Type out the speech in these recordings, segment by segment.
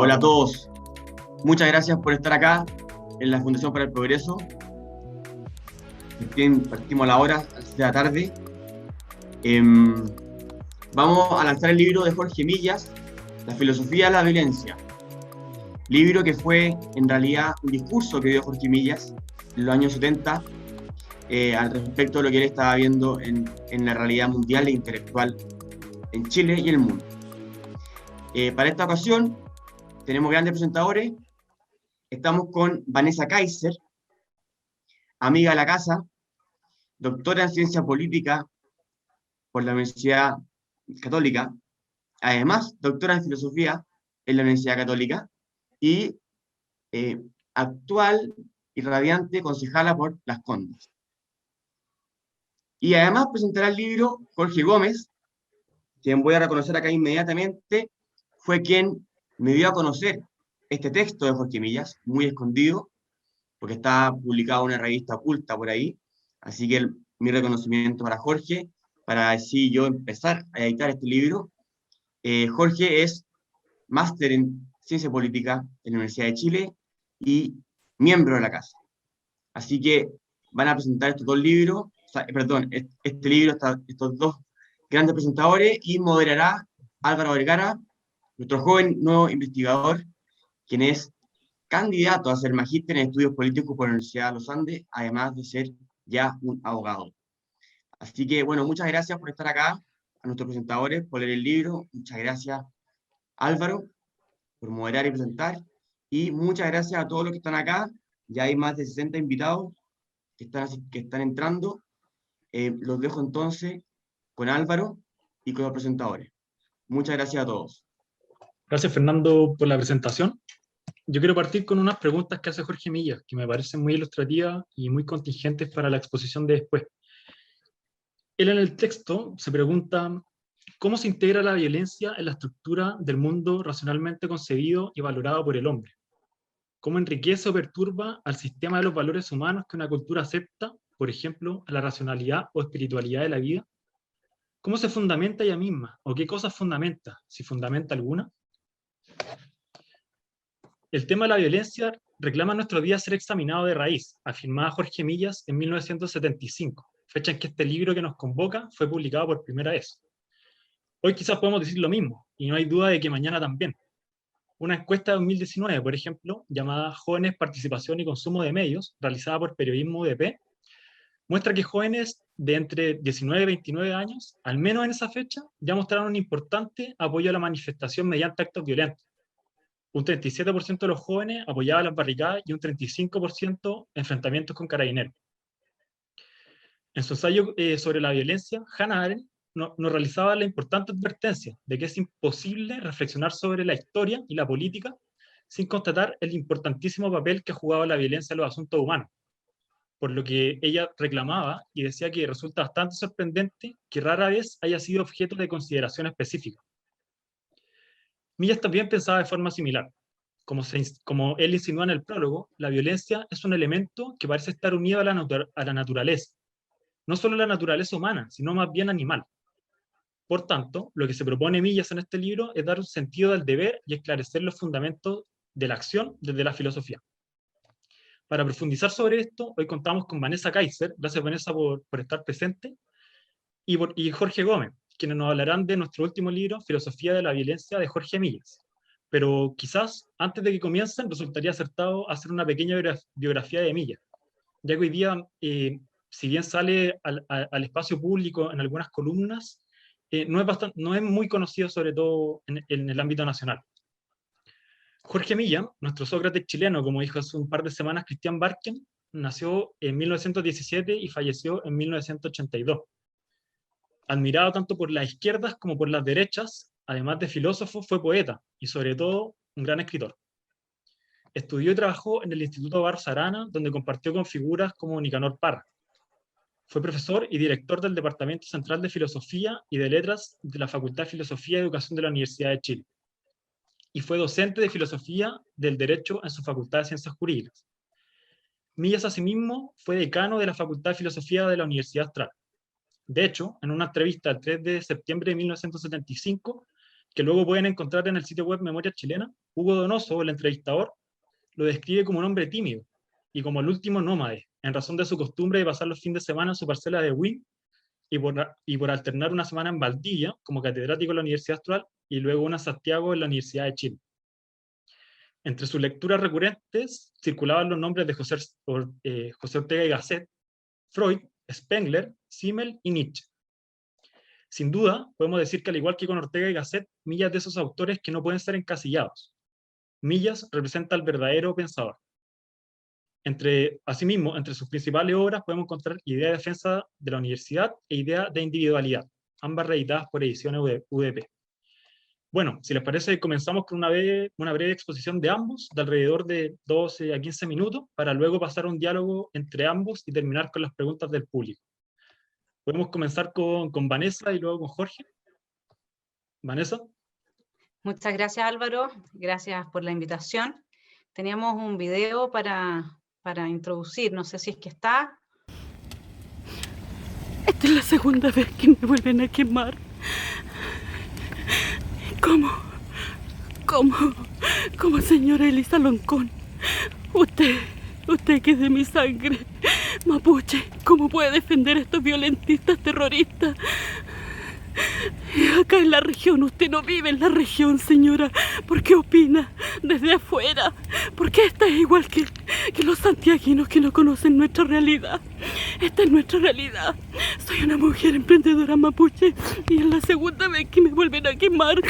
Hola a todos. Muchas gracias por estar acá en la Fundación para el Progreso. Partimos a la hora, a las 6 de la tarde. Vamos a lanzar el libro de Jorge Millas, La filosofía de la violencia. Libro que fue en realidad un discurso que dio Jorge Millas en los años 70 al respecto de lo que él estaba viendo en la realidad mundial e intelectual en Chile y el mundo. Para esta ocasión tenemos grandes presentadores. Estamos con Vanessa Kaiser, amiga de la casa, doctora en ciencia política por la Universidad Católica, además doctora en filosofía en la Universidad Católica y actual y radiante concejala por Las Condes. Y además presentará el libro Jorge Gómez, quien voy a reconocer acá inmediatamente, fue quien me dio a conocer este texto de Jorge Millas, muy escondido, porque está publicado en una revista oculta por ahí. Así que mi reconocimiento para Jorge, para así yo empezar a editar este libro. Jorge es máster en Ciencia Política en la Universidad de Chile y miembro de la casa. Así que van a presentar estos dos libros, este libro, estos dos grandes presentadores, y moderará Álvaro Vergara, nuestro joven nuevo investigador, quien es candidato a ser magíster en estudios políticos por la Universidad de los Andes, además de ser ya un abogado. Así que, bueno, muchas gracias por estar acá, a nuestros presentadores, por leer el libro. Muchas gracias, Álvaro, por moderar y presentar. Y muchas gracias a todos los que están acá. Ya hay más de 60 invitados que están entrando. Los dejo entonces con Álvaro y con los presentadores. Muchas gracias a todos. Gracias, Fernando, por la presentación. Yo quiero partir con unas preguntas que hace Jorge Millas, que me parecen muy ilustrativas y muy contingentes para la exposición de después. Él en el texto se pregunta cómo se integra la violencia en la estructura del mundo racionalmente concebido y valorado por el hombre. Cómo enriquece o perturba al sistema de los valores humanos que una cultura acepta, por ejemplo, a la racionalidad o espiritualidad de la vida. Cómo se fundamenta ella misma, o qué cosas fundamenta, si fundamenta alguna. El tema de la violencia reclama en nuestros días ser examinado de raíz, afirmaba Jorge Millas en 1975, fecha en que este libro que nos convoca fue publicado por primera vez. Hoy quizás podemos decir lo mismo, y no hay duda de que mañana también. Una encuesta de 2019, por ejemplo, llamada Jóvenes, Participación y Consumo de Medios, realizada por Periodismo UDP, muestra que jóvenes de entre 19 y 29 años, al menos en esa fecha, ya mostraron un importante apoyo a la manifestación mediante actos violentos. Un 37% de los jóvenes apoyaba las barricadas y un 35% enfrentamientos con carabineros. En su ensayo sobre la violencia, Hannah Arendt nos realizaba la importante advertencia de que es imposible reflexionar sobre la historia y la política sin constatar el importantísimo papel que ha jugado la violencia en los asuntos humanos, por lo que ella reclamaba y decía que resulta bastante sorprendente que rara vez haya sido objeto de consideración específica. Millas también pensaba de forma similar. Como él insinúa en el prólogo, la violencia es un elemento que parece estar unido a la naturaleza. No solo la naturaleza humana, sino más bien animal. Por tanto, lo que se propone Millas en este libro es dar un sentido del deber y esclarecer los fundamentos de la acción desde la filosofía. Para profundizar sobre esto, hoy contamos con Vanessa Kaiser, gracias Vanessa por estar presente, y Jorge Gómez, quienes nos hablarán de nuestro último libro, Filosofía de la Violencia, de Jorge Millas. Pero quizás, antes de que comiencen, resultaría acertado hacer una pequeña biografía de Millas, ya que hoy día, si bien sale al espacio público en algunas columnas, no es muy conocido, sobre todo en el ámbito nacional. Jorge Millas, nuestro Sócrates chileno, como dijo hace un par de semanas Christian Barken, nació en 1917 y falleció en 1982. Admirado tanto por las izquierdas como por las derechas, además de filósofo, fue poeta y sobre todo un gran escritor. Estudió y trabajó en el Instituto Barros Arana, donde compartió con figuras como Nicanor Parra. Fue profesor y director del Departamento Central de Filosofía y de Letras de la Facultad de Filosofía y Educación de la Universidad de Chile. Y fue docente de Filosofía del Derecho en su Facultad de Ciencias Jurídicas. Millas, asimismo, fue decano de la Facultad de Filosofía de la Universidad Austral. De hecho, en una entrevista el 3 de septiembre de 1975, que luego pueden encontrar en el sitio web Memoria Chilena, Hugo Donoso, el entrevistador, lo describe como un hombre tímido y como el último nómade, en razón de su costumbre de pasar los fines de semana en su parcela de Wynn y por alternar una semana en Valdivia como catedrático en la Universidad Austral y luego una en Santiago en la Universidad de Chile. Entre sus lecturas recurrentes circulaban los nombres de José Ortega y Gasset, Freud, Spengler, Simmel y Nietzsche. Sin duda, podemos decir que al igual que con Ortega y Gasset, Millas de esos autores que no pueden ser encasillados. Millas representa al verdadero pensador. Asimismo, entre sus principales obras podemos encontrar Idea de defensa de la universidad e Idea de individualidad, ambas reeditadas por Ediciones UDP. Bueno, si les parece, comenzamos con una breve exposición de ambos, de alrededor de 12 a 15 minutos, para luego pasar a un diálogo entre ambos y terminar con las preguntas del público. Podemos comenzar con Vanessa y luego con Jorge. Vanessa. Muchas gracias, Álvaro. Gracias por la invitación. Teníamos un video para introducir, no sé si es que está. Esta es la segunda vez que me vuelven a quemar. ¿Cómo, señora Elisa Loncón? Usted que es de mi sangre, mapuche, ¿cómo puede defender a estos violentistas terroristas? Acá en la región, usted no vive en la región, señora. ¿Por qué opina desde afuera? ¿Por qué esta es igual que los santiaguinos que no conocen nuestra realidad? Esta es nuestra realidad. Soy una mujer emprendedora mapuche y es la segunda vez que me vuelven a quemar.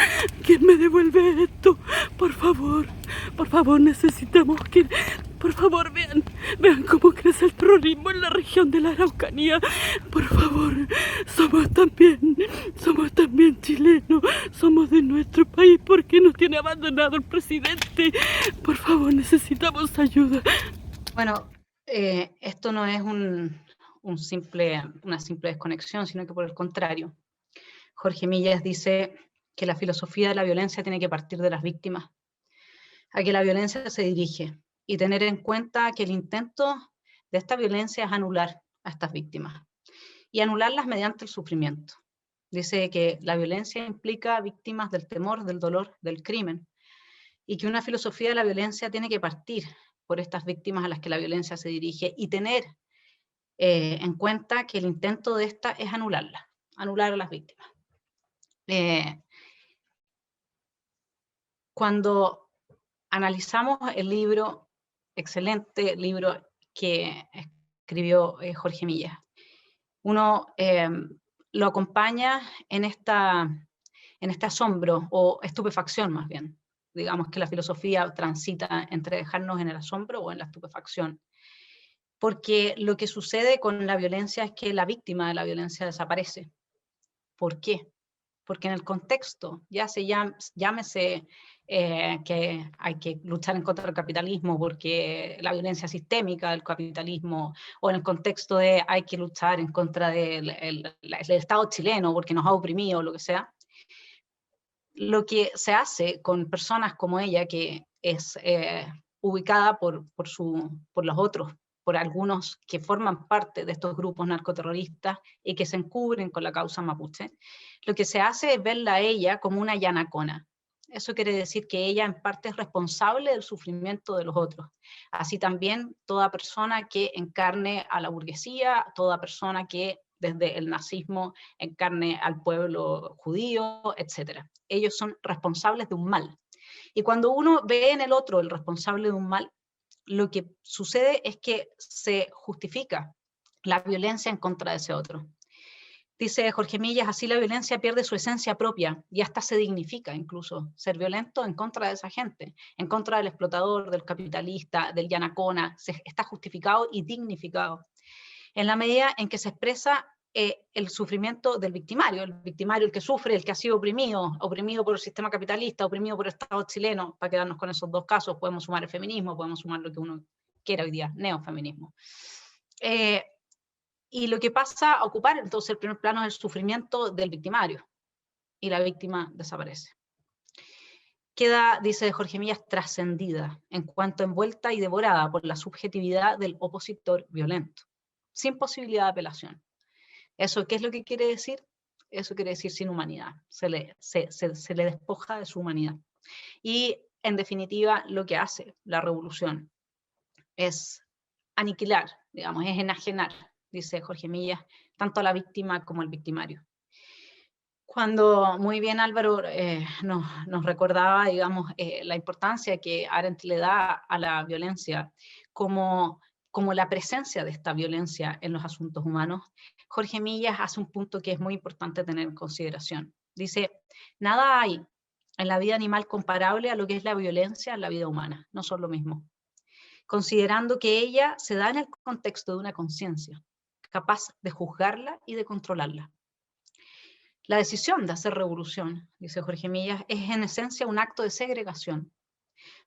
¿Quién me devuelve esto? Por favor, necesitamos que... Por favor, vean cómo crece el terrorismo en la región de la Araucanía. Por favor, somos también chilenos, somos de nuestro país. ¿Por qué nos tiene abandonado el presidente? Por favor, necesitamos ayuda. Bueno, esto no es una simple desconexión, sino que por el contrario. Jorge Millas dice que la filosofía de la violencia tiene que partir de las víctimas, a que la violencia se dirige, y tener en cuenta que el intento de esta violencia es anular a estas víctimas, y anularlas mediante el sufrimiento. Dice que la violencia implica víctimas del temor, del dolor, del crimen, y que una filosofía de la violencia tiene que partir por estas víctimas a las que la violencia se dirige, y tener en cuenta que el intento de esta es anular a las víctimas. Cuando analizamos el libro, excelente libro que escribió Jorge Millas, uno lo acompaña en este asombro, o estupefacción más bien. Digamos que la filosofía transita entre dejarnos en el asombro o en la estupefacción. Porque lo que sucede con la violencia es que la víctima de la violencia desaparece. ¿Por qué? Porque en el contexto, ya se llámese que hay que luchar en contra del capitalismo porque la violencia sistémica del capitalismo, o en el contexto de hay que luchar en contra del Estado chileno porque nos ha oprimido, o lo que sea, lo que se hace con personas como ella, que es ubicada por los otros, por algunos que forman parte de estos grupos narcoterroristas y que se encubren con la causa mapuche, lo que se hace es verla a ella como una yanacona. Eso quiere decir que ella en parte es responsable del sufrimiento de los otros. Así también toda persona que encarne a la burguesía, toda persona que desde el nazismo encarne al pueblo judío, etc. Ellos son responsables de un mal. Y cuando uno ve en el otro el responsable de un mal, lo que sucede es que se justifica la violencia en contra de ese otro. Dice Jorge Millas, así la violencia pierde su esencia propia y hasta se dignifica incluso ser violento en contra de esa gente, en contra del explotador, del capitalista, del yanacona, está justificado y dignificado. En la medida en que se expresa el sufrimiento del victimario, el que sufre, el que ha sido oprimido por el sistema capitalista, oprimido por el Estado chileno. Para quedarnos con esos dos casos, podemos sumar el feminismo, podemos sumar lo que uno quiera hoy día, neofeminismo. Y lo que pasa a ocupar entonces el primer plano es el sufrimiento del victimario, y la víctima desaparece. Queda, dice Jorge Millas, trascendida, en cuanto envuelta y devorada por la subjetividad del opositor violento, sin posibilidad de apelación. ¿Eso qué es lo que quiere decir? eso quiere decir sin humanidad, se le despoja de su humanidad. Y en definitiva lo que hace la revolución es aniquilar, digamos, es enajenar, dice Jorge Millas, tanto a la víctima como al victimario. Cuando muy bien Álvaro nos recordaba, digamos, la importancia que Arendt le da a la violencia como la presencia de esta violencia en los asuntos humanos, Jorge Millas hace un punto que es muy importante tener en consideración. Dice, nada hay en la vida animal comparable a lo que es la violencia en la vida humana, no son lo mismo. Considerando que ella se da en el contexto de una conciencia, capaz de juzgarla y de controlarla. La decisión de hacer revolución, dice Jorge Millas, es en esencia un acto de segregación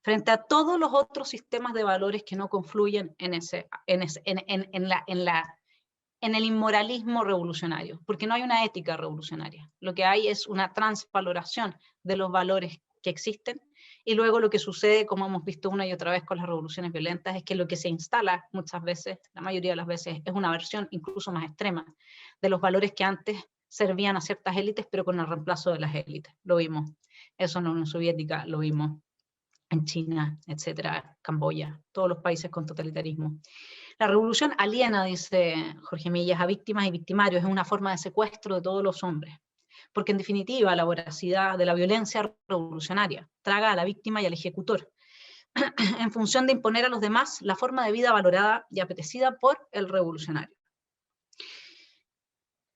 frente a todos los otros sistemas de valores que no confluyen en el inmoralismo revolucionario, porque no hay una ética revolucionaria. Lo que hay es una transvaloración de los valores que existen, y luego lo que sucede, como hemos visto una y otra vez con las revoluciones violentas, es que lo que se instala muchas veces, la mayoría de las veces, es una versión incluso más extrema de los valores que antes servían a ciertas élites, pero con el reemplazo de las élites. Lo vimos, eso en la Unión Soviética, lo vimos en China, etcétera, Camboya, todos los países con totalitarismo. La revolución aliena, dice Jorge Millas, a víctimas y victimarios, es una forma de secuestro de todos los hombres, porque en definitiva la voracidad de la violencia revolucionaria traga a la víctima y al ejecutor, en función de imponer a los demás la forma de vida valorada y apetecida por el revolucionario.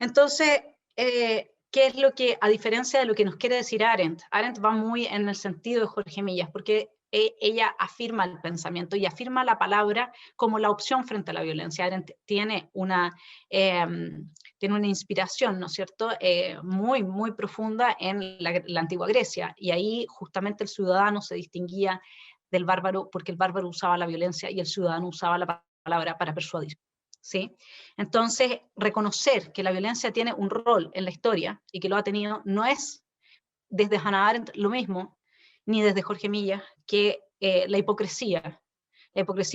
Entonces, ¿qué es lo que, a diferencia de lo que nos quiere decir Arendt? Arendt va muy en el sentido de Jorge Millas, porque ella afirma el pensamiento y afirma la palabra como la opción frente a la violencia. Arendt tiene una inspiración, ¿no es cierto?, muy, muy profunda en la antigua Grecia, y ahí justamente el ciudadano se distinguía del bárbaro, porque el bárbaro usaba la violencia y el ciudadano usaba la palabra para persuadir. ¿Sí? Entonces, reconocer que la violencia tiene un rol en la historia y que lo ha tenido, no es desde Hannah Arendt lo mismo, ni desde Jorge Millas, que la hipocresía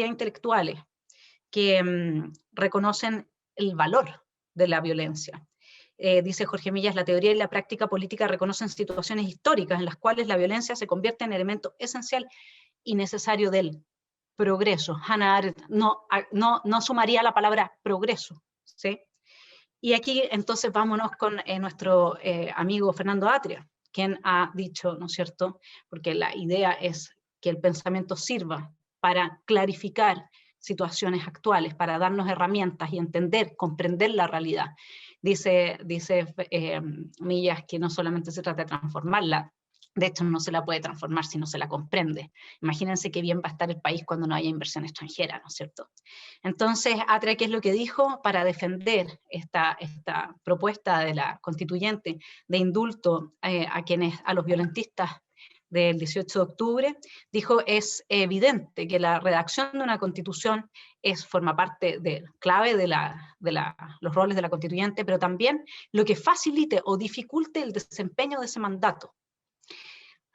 intelectuales que reconocen el valor de la violencia. Dice Jorge Millas, la teoría y la práctica política reconocen situaciones históricas en las cuales la violencia se convierte en elemento esencial y necesario del progreso. Hannah Arendt no sumaría la palabra progreso, ¿sí? Y aquí entonces vámonos con nuestro amigo Fernando Atria, quien ha dicho, ¿no es cierto?, porque la idea es que el pensamiento sirva para clarificar situaciones actuales, para darnos herramientas y entender, comprender la realidad. Dice Millas que no solamente se trata de transformarla, de hecho no se la puede transformar si no se la comprende. Imagínense qué bien va a estar el país cuando no haya inversión extranjera, ¿no es cierto? Entonces, Atria, ¿qué es lo que dijo? Para defender esta propuesta de la constituyente de indulto a los violentistas del 18 de octubre, dijo, es evidente que la redacción de una constitución forma parte clave de los roles de la constituyente, pero también lo que facilite o dificulte el desempeño de ese mandato.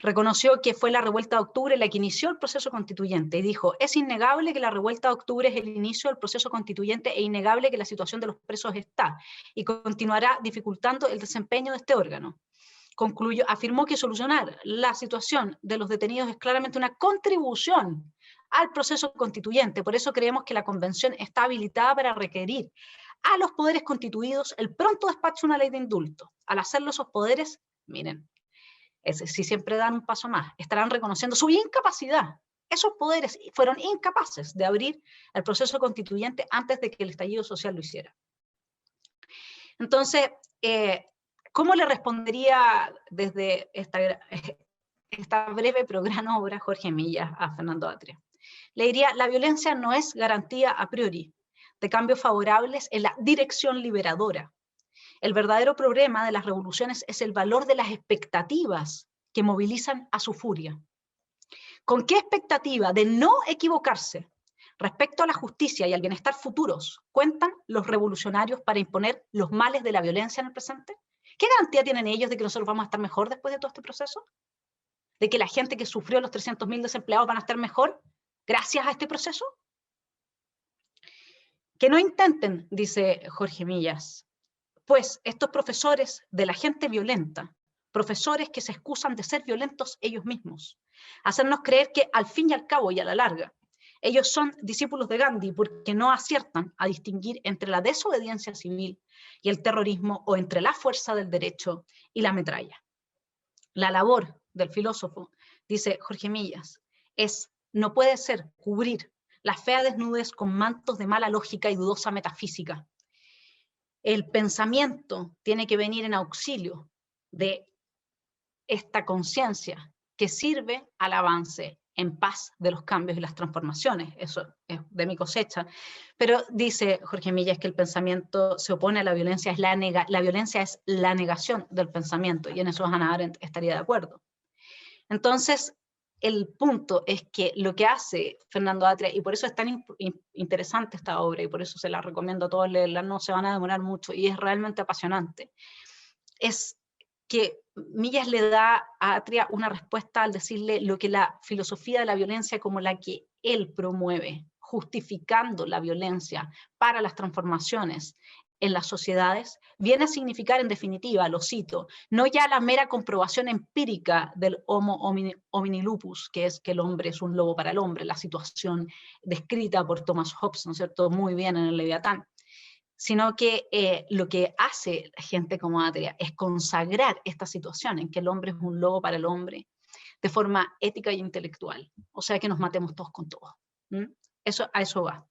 Reconoció que fue la revuelta de octubre la que inició el proceso constituyente y dijo, es innegable que la revuelta de octubre es el inicio del proceso constituyente e innegable que la situación de los presos está y continuará dificultando el desempeño de este órgano. Concluyó, afirmó que solucionar la situación de los detenidos es claramente una contribución al proceso constituyente, por eso creemos que la convención está habilitada para requerir a los poderes constituidos el pronto despacho de una ley de indulto. Al hacerlo esos poderes, miren, si siempre dan un paso más, estarán reconociendo su incapacidad. Esos poderes fueron incapaces de abrir el proceso constituyente antes de que el estallido social lo hiciera. Entonces, ¿cómo le respondería desde esta breve pero gran obra Jorge Millas a Fernando Atria? Le diría, la violencia no es garantía a priori de cambios favorables en la dirección liberadora. El verdadero problema de las revoluciones es el valor de las expectativas que movilizan a su furia. ¿Con qué expectativa de no equivocarse respecto a la justicia y al bienestar futuros cuentan los revolucionarios para imponer los males de la violencia en el presente? ¿Qué garantía tienen ellos de que nosotros vamos a estar mejor después de todo este proceso? ¿De que la gente que sufrió los 300.000 desempleados van a estar mejor gracias a este proceso? Que no intenten, dice Jorge Millas, Pues estos profesores de la gente violenta, profesores que se excusan de ser violentos ellos mismos, hacernos creer que al fin y al cabo y a la larga, ellos son discípulos de Gandhi porque no aciertan a distinguir entre la desobediencia civil y el terrorismo, o entre la fuerza del derecho y la metralla. La labor del filósofo, dice Jorge Millas, no puede ser cubrir la fea desnudez con mantos de mala lógica y dudosa metafísica. El pensamiento tiene que venir en auxilio de esta conciencia que sirve al avance en paz de los cambios y las transformaciones. Eso es de mi cosecha. Pero dice Jorge Millas que el pensamiento se opone a la violencia, la violencia es la negación del pensamiento, y en eso Hannah Arendt estaría de acuerdo. Entonces, el punto es que lo que hace Fernando Atria, y por eso es tan interesante esta obra, y por eso se la recomiendo a todos leerla, no se van a demorar mucho, y es realmente apasionante, es que Millas le da a Atria una respuesta al decirle lo que la filosofía de la violencia como la que él promueve, justificando la violencia para las transformaciones en las sociedades, viene a significar en definitiva, lo cito, no ya la mera comprobación empírica del homo homini lupus, que es que el hombre es un lobo para el hombre, la situación descrita por Thomas Hobbes, ¿no es cierto?, muy bien en el Leviatán, sino que lo que hace gente como Atria es consagrar esta situación en que el hombre es un lobo para el hombre de forma ética e intelectual, o sea que nos matemos todos con todos. A eso va.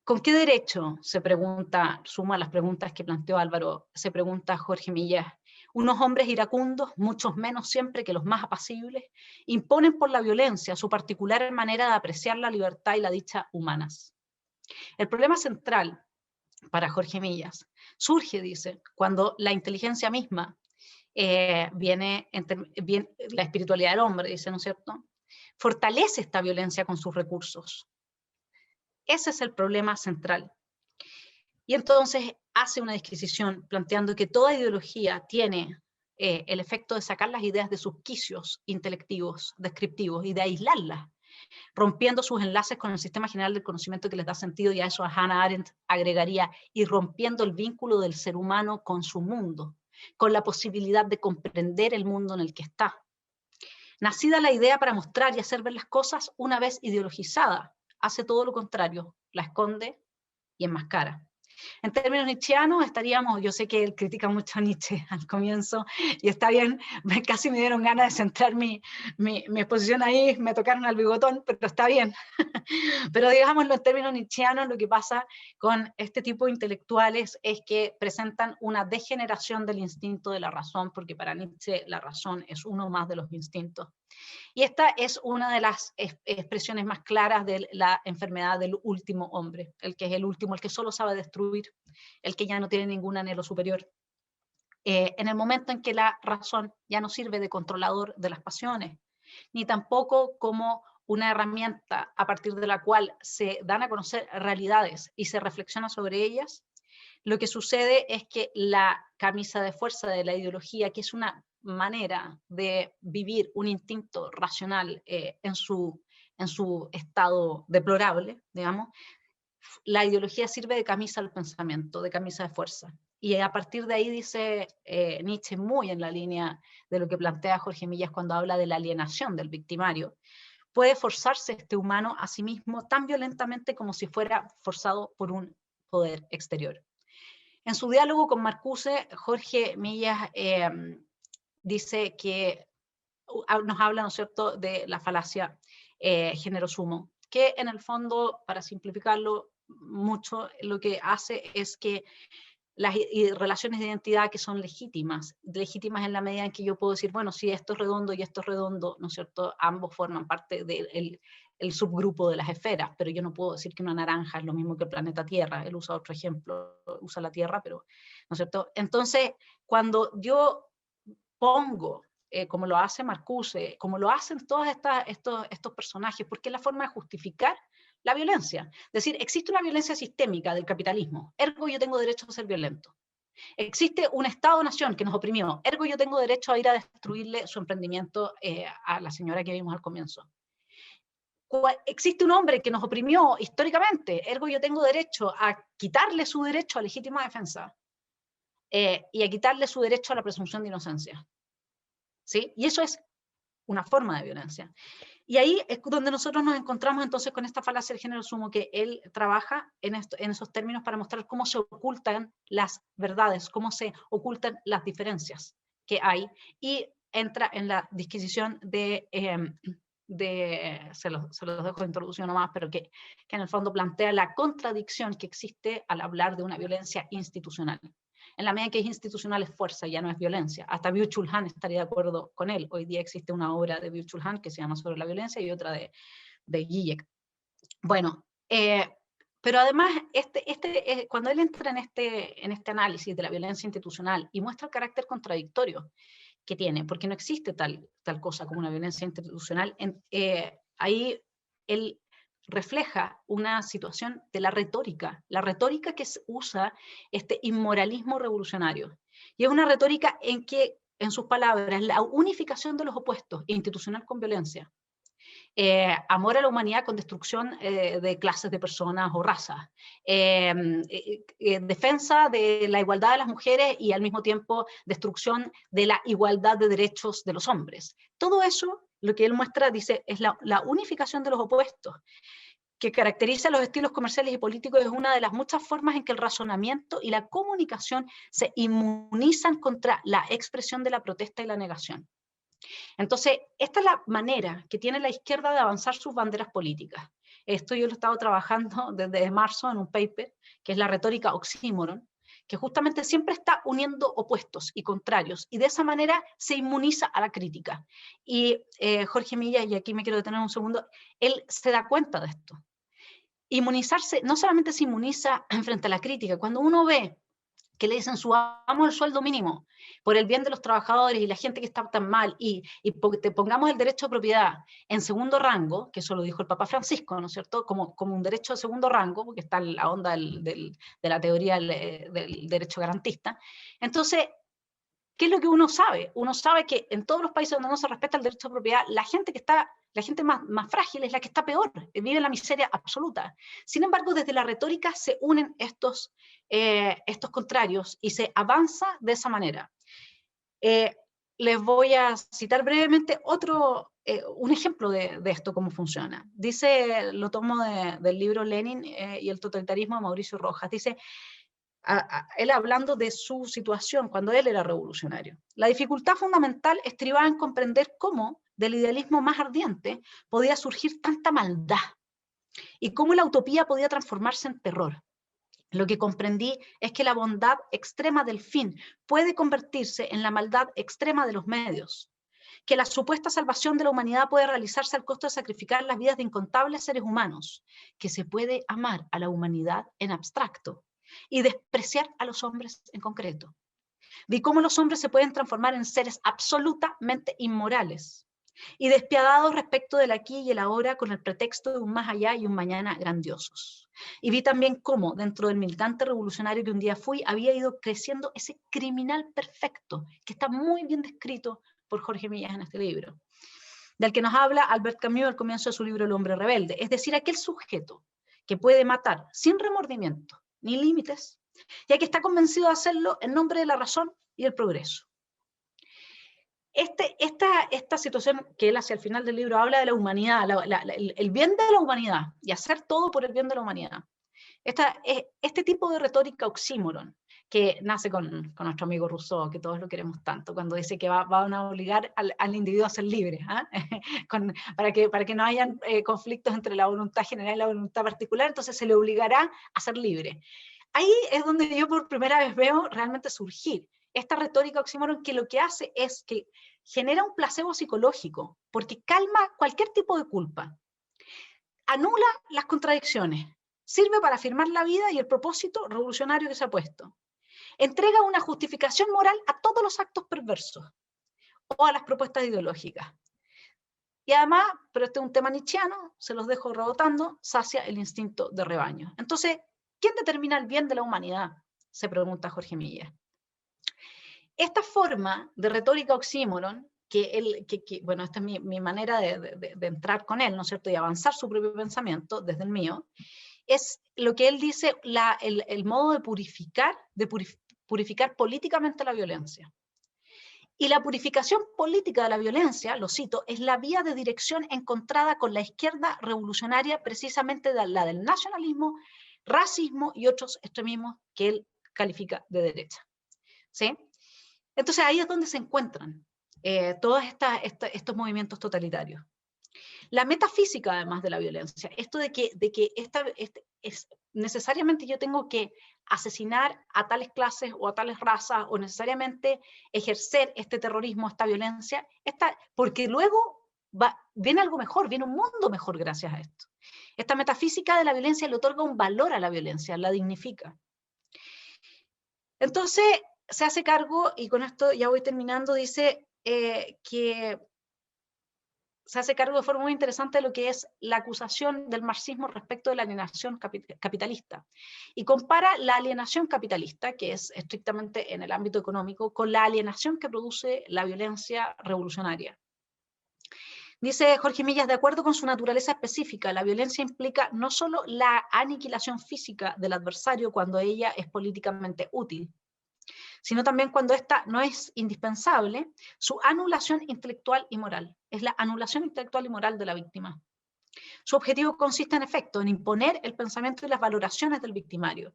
¿Con qué derecho, se pregunta, suma las preguntas que planteó Álvaro, se pregunta Jorge Millas, unos hombres iracundos, muchos menos siempre que los más apacibles, imponen por la violencia su particular manera de apreciar la libertad y la dicha humanas? El problema central para Jorge Millas surge, dice, cuando la inteligencia misma viene, la espiritualidad del hombre, dice, ¿no es cierto?, fortalece esta violencia con sus recursos. Ese es el problema central. Y entonces hace una disquisición planteando que toda ideología tiene el efecto de sacar las ideas de sus quicios intelectivos, descriptivos, y de aislarlas, rompiendo sus enlaces con el sistema general del conocimiento que les da sentido, y a eso a Hannah Arendt agregaría, y rompiendo el vínculo del ser humano con su mundo, con la posibilidad de comprender el mundo en el que está. Nacida la idea para mostrar y hacer ver las cosas, una vez ideologizada, hace todo lo contrario, la esconde y enmascara. En términos nietzscheanos estaríamos, yo sé que él critica mucho a Nietzsche al comienzo, y está bien, casi me dieron ganas de centrar mi exposición ahí, me tocaron al bigotón, pero está bien. Pero digámoslo en términos nietzscheanos, lo que pasa con este tipo de intelectuales es que presentan una degeneración del instinto de la razón, porque para Nietzsche la razón es uno más de los instintos. Y esta es una de las expresiones más claras de la enfermedad del último hombre, el que es el último, el que solo sabe destruir, el que ya no tiene ningún anhelo superior. En el momento en que la razón ya no sirve de controlador de las pasiones, ni tampoco como una herramienta a partir de la cual se dan a conocer realidades y se reflexiona sobre ellas, lo que sucede es que la camisa de fuerza de la ideología, que es una manera de vivir un instinto racional en su estado deplorable, digamos, la ideología sirve de camisa al pensamiento, de camisa de fuerza. Y a partir de ahí dice Nietzsche, muy en la línea de lo que plantea Jorge Millas cuando habla de la alienación del victimario, puede forzarse este humano a sí mismo tan violentamente como si fuera forzado por un poder exterior. En su diálogo con Marcuse, Jorge Millas dice que nos habla, ¿no es cierto?, de la falacia género sumo, que en el fondo, para simplificarlo mucho, lo que hace es que las relaciones de identidad que son legítimas en la medida en que yo puedo decir, bueno, si esto es redondo y esto es redondo, ¿no es cierto?, ambos forman parte del subgrupo de las esferas, pero yo no puedo decir que una naranja es lo mismo que el planeta Tierra. Él usa otro ejemplo, usa la Tierra, pero, ¿no es cierto? Entonces, cuando yo pongo, como lo hace Marcuse, como lo hacen todos estos personajes, porque es la forma de justificar la violencia. Es decir, existe una violencia sistémica del capitalismo, ergo yo tengo derecho a ser violento. Existe un Estado-nación que nos oprimió, ergo yo tengo derecho a ir a destruirle su emprendimiento a la señora que vimos al comienzo. existe un hombre que nos oprimió históricamente, ergo yo tengo derecho a quitarle su derecho a legítima defensa y a quitarle su derecho a la presunción de inocencia. ¿Sí? Y eso es una forma de violencia. Y ahí es donde nosotros nos encontramos entonces con esta falacia del género sumo, que él trabaja en esos términos para mostrar cómo se ocultan las verdades, cómo se ocultan las diferencias que hay, y entra en la disquisición se los dejo de introducción nomás, pero que en el fondo plantea la contradicción que existe al hablar de una violencia institucional. En la medida en que es institucional es fuerza, ya no es violencia. Hasta Byung-Chul Han estaría de acuerdo con él. Hoy día existe una obra de Byung-Chul Han que se llama Sobre la violencia y otra de Gijek. Bueno, pero además cuando él entra en este análisis de la violencia institucional y muestra el carácter contradictorio que tiene, porque no existe tal cosa como una violencia institucional, ahí él refleja una situación de la retórica que usa este inmoralismo revolucionario. Y es una retórica en que, en sus palabras, la unificación de los opuestos, institucional con violencia, amor a la humanidad con destrucción de clases de personas o razas, defensa de la igualdad de las mujeres y al mismo tiempo destrucción de la igualdad de derechos de los hombres. Todo eso, lo que él muestra, dice, es la unificación de los opuestos, que caracteriza los estilos comerciales y políticos. Es una de las muchas formas en que el razonamiento y la comunicación se inmunizan contra la expresión de la protesta y la negación. Entonces, esta es la manera que tiene la izquierda de avanzar sus banderas políticas. Esto yo lo he estado trabajando desde marzo en un paper, que es la retórica oxímoron, que justamente siempre está uniendo opuestos y contrarios, y de esa manera se inmuniza a la crítica. Y Jorge Millas, y aquí me quiero detener un segundo, él se da cuenta de esto. Inmunizarse, no solamente se inmuniza frente a la crítica, cuando uno ve que le dicen subamos el sueldo mínimo por el bien de los trabajadores y la gente que está tan mal, y te pongamos el derecho de propiedad en segundo rango, que eso lo dijo el Papa Francisco, ¿no es cierto?, como un derecho de segundo rango, porque está en la onda de la teoría del derecho garantista. Entonces, ¿qué es lo que uno sabe? Uno sabe que en todos los países donde no se respeta el derecho de propiedad, la gente más frágil es la que está peor, vive en la miseria absoluta. Sin embargo, desde la retórica se unen estos contrarios y se avanza de esa manera. Les voy a citar brevemente un ejemplo de esto, cómo funciona. Dice, lo tomo del libro Lenin y el totalitarismo de Mauricio Rojas, dice, él hablando de su situación cuando él era revolucionario. La dificultad fundamental estribaba en comprender cómo del idealismo más ardiente podía surgir tanta maldad y cómo la utopía podía transformarse en terror. Lo que comprendí es que la bondad extrema del fin puede convertirse en la maldad extrema de los medios, que la supuesta salvación de la humanidad puede realizarse al costo de sacrificar las vidas de incontables seres humanos, que se puede amar a la humanidad en abstracto y despreciar a los hombres en concreto. Vi cómo los hombres se pueden transformar en seres absolutamente inmorales y despiadados respecto del aquí y el ahora con el pretexto de un más allá y un mañana grandiosos. Y vi también cómo dentro del militante revolucionario que un día fui había ido creciendo ese criminal perfecto que está muy bien descrito por Jorge Millas en este libro, del que nos habla Albert Camus al comienzo de su libro El hombre rebelde, es decir, aquel sujeto que puede matar sin remordimiento ni límites, ya que está convencido de hacerlo en nombre de la razón y el progreso. Esta situación que él hacia el final del libro habla de la humanidad, el bien de la humanidad, y hacer todo por el bien de la humanidad. Este tipo de retórica oxímoron, que nace con nuestro amigo Rousseau, que todos lo queremos tanto, cuando dice que van a obligar al individuo a ser libre, para que no hayan conflictos entre la voluntad general y la voluntad particular, entonces se le obligará a ser libre. Ahí es donde yo por primera vez veo realmente surgir esta retórica oxímoron, que lo que hace es que genera un placebo psicológico, porque calma cualquier tipo de culpa, anula las contradicciones, sirve para afirmar la vida y el propósito revolucionario que se ha puesto, entrega una justificación moral a todos los actos perversos o a las propuestas ideológicas. Y además, pero este es un tema nietzscheano, se los dejo rebotando, sacia el instinto de rebaño. Entonces, ¿quién determina el bien de la humanidad?, se pregunta Jorge Millas. Esta forma de retórica oxímoron, bueno, esta es mi manera de entrar con él, ¿no es cierto?, y avanzar su propio pensamiento desde el mío, es lo que él dice, el modo de purificar políticamente la violencia. Y la purificación política de la violencia, lo cito, es la vía de dirección encontrada con la izquierda revolucionaria, precisamente la del nacionalismo, racismo y otros extremismos que él califica de derecha. ¿Sí? Entonces ahí es donde se encuentran todos estos movimientos totalitarios. La metafísica, además de la violencia, esto de que necesariamente yo tengo que asesinar a tales clases o a tales razas, o necesariamente ejercer este terrorismo, esta violencia, porque luego viene algo mejor, viene un mundo mejor gracias a esto. Esta metafísica de la violencia le otorga un valor a la violencia, la dignifica. Entonces se hace cargo, y con esto ya voy terminando, dice que se hace cargo de forma muy interesante de lo que es la acusación del marxismo respecto de la alienación capitalista. Y compara la alienación capitalista, que es estrictamente en el ámbito económico, con la alienación que produce la violencia revolucionaria. Dice Jorge Millas, de acuerdo con su naturaleza específica, la violencia implica no solo la aniquilación física del adversario cuando ella es políticamente útil, sino también cuando ésta no es indispensable, su anulación intelectual y moral. Es la anulación intelectual y moral de la víctima. Su objetivo consiste, en efecto, en imponer el pensamiento y las valoraciones del victimario,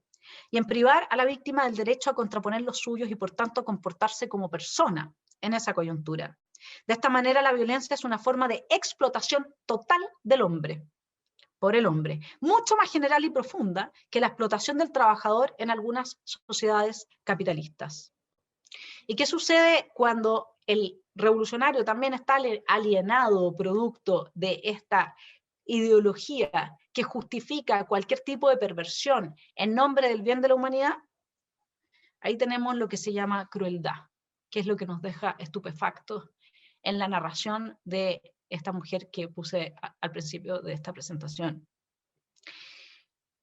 y en privar a la víctima del derecho a contraponer los suyos y, por tanto, comportarse como persona en esa coyuntura. De esta manera, la violencia es una forma de explotación total del hombre, por el hombre, mucho más general y profunda que la explotación del trabajador en algunas sociedades capitalistas. ¿Y qué sucede cuando el revolucionario también está alienado producto de esta ideología que justifica cualquier tipo de perversión en nombre del bien de la humanidad? Ahí tenemos lo que se llama crueldad, que es lo que nos deja estupefactos en la narración de esta mujer que puse al principio de esta presentación.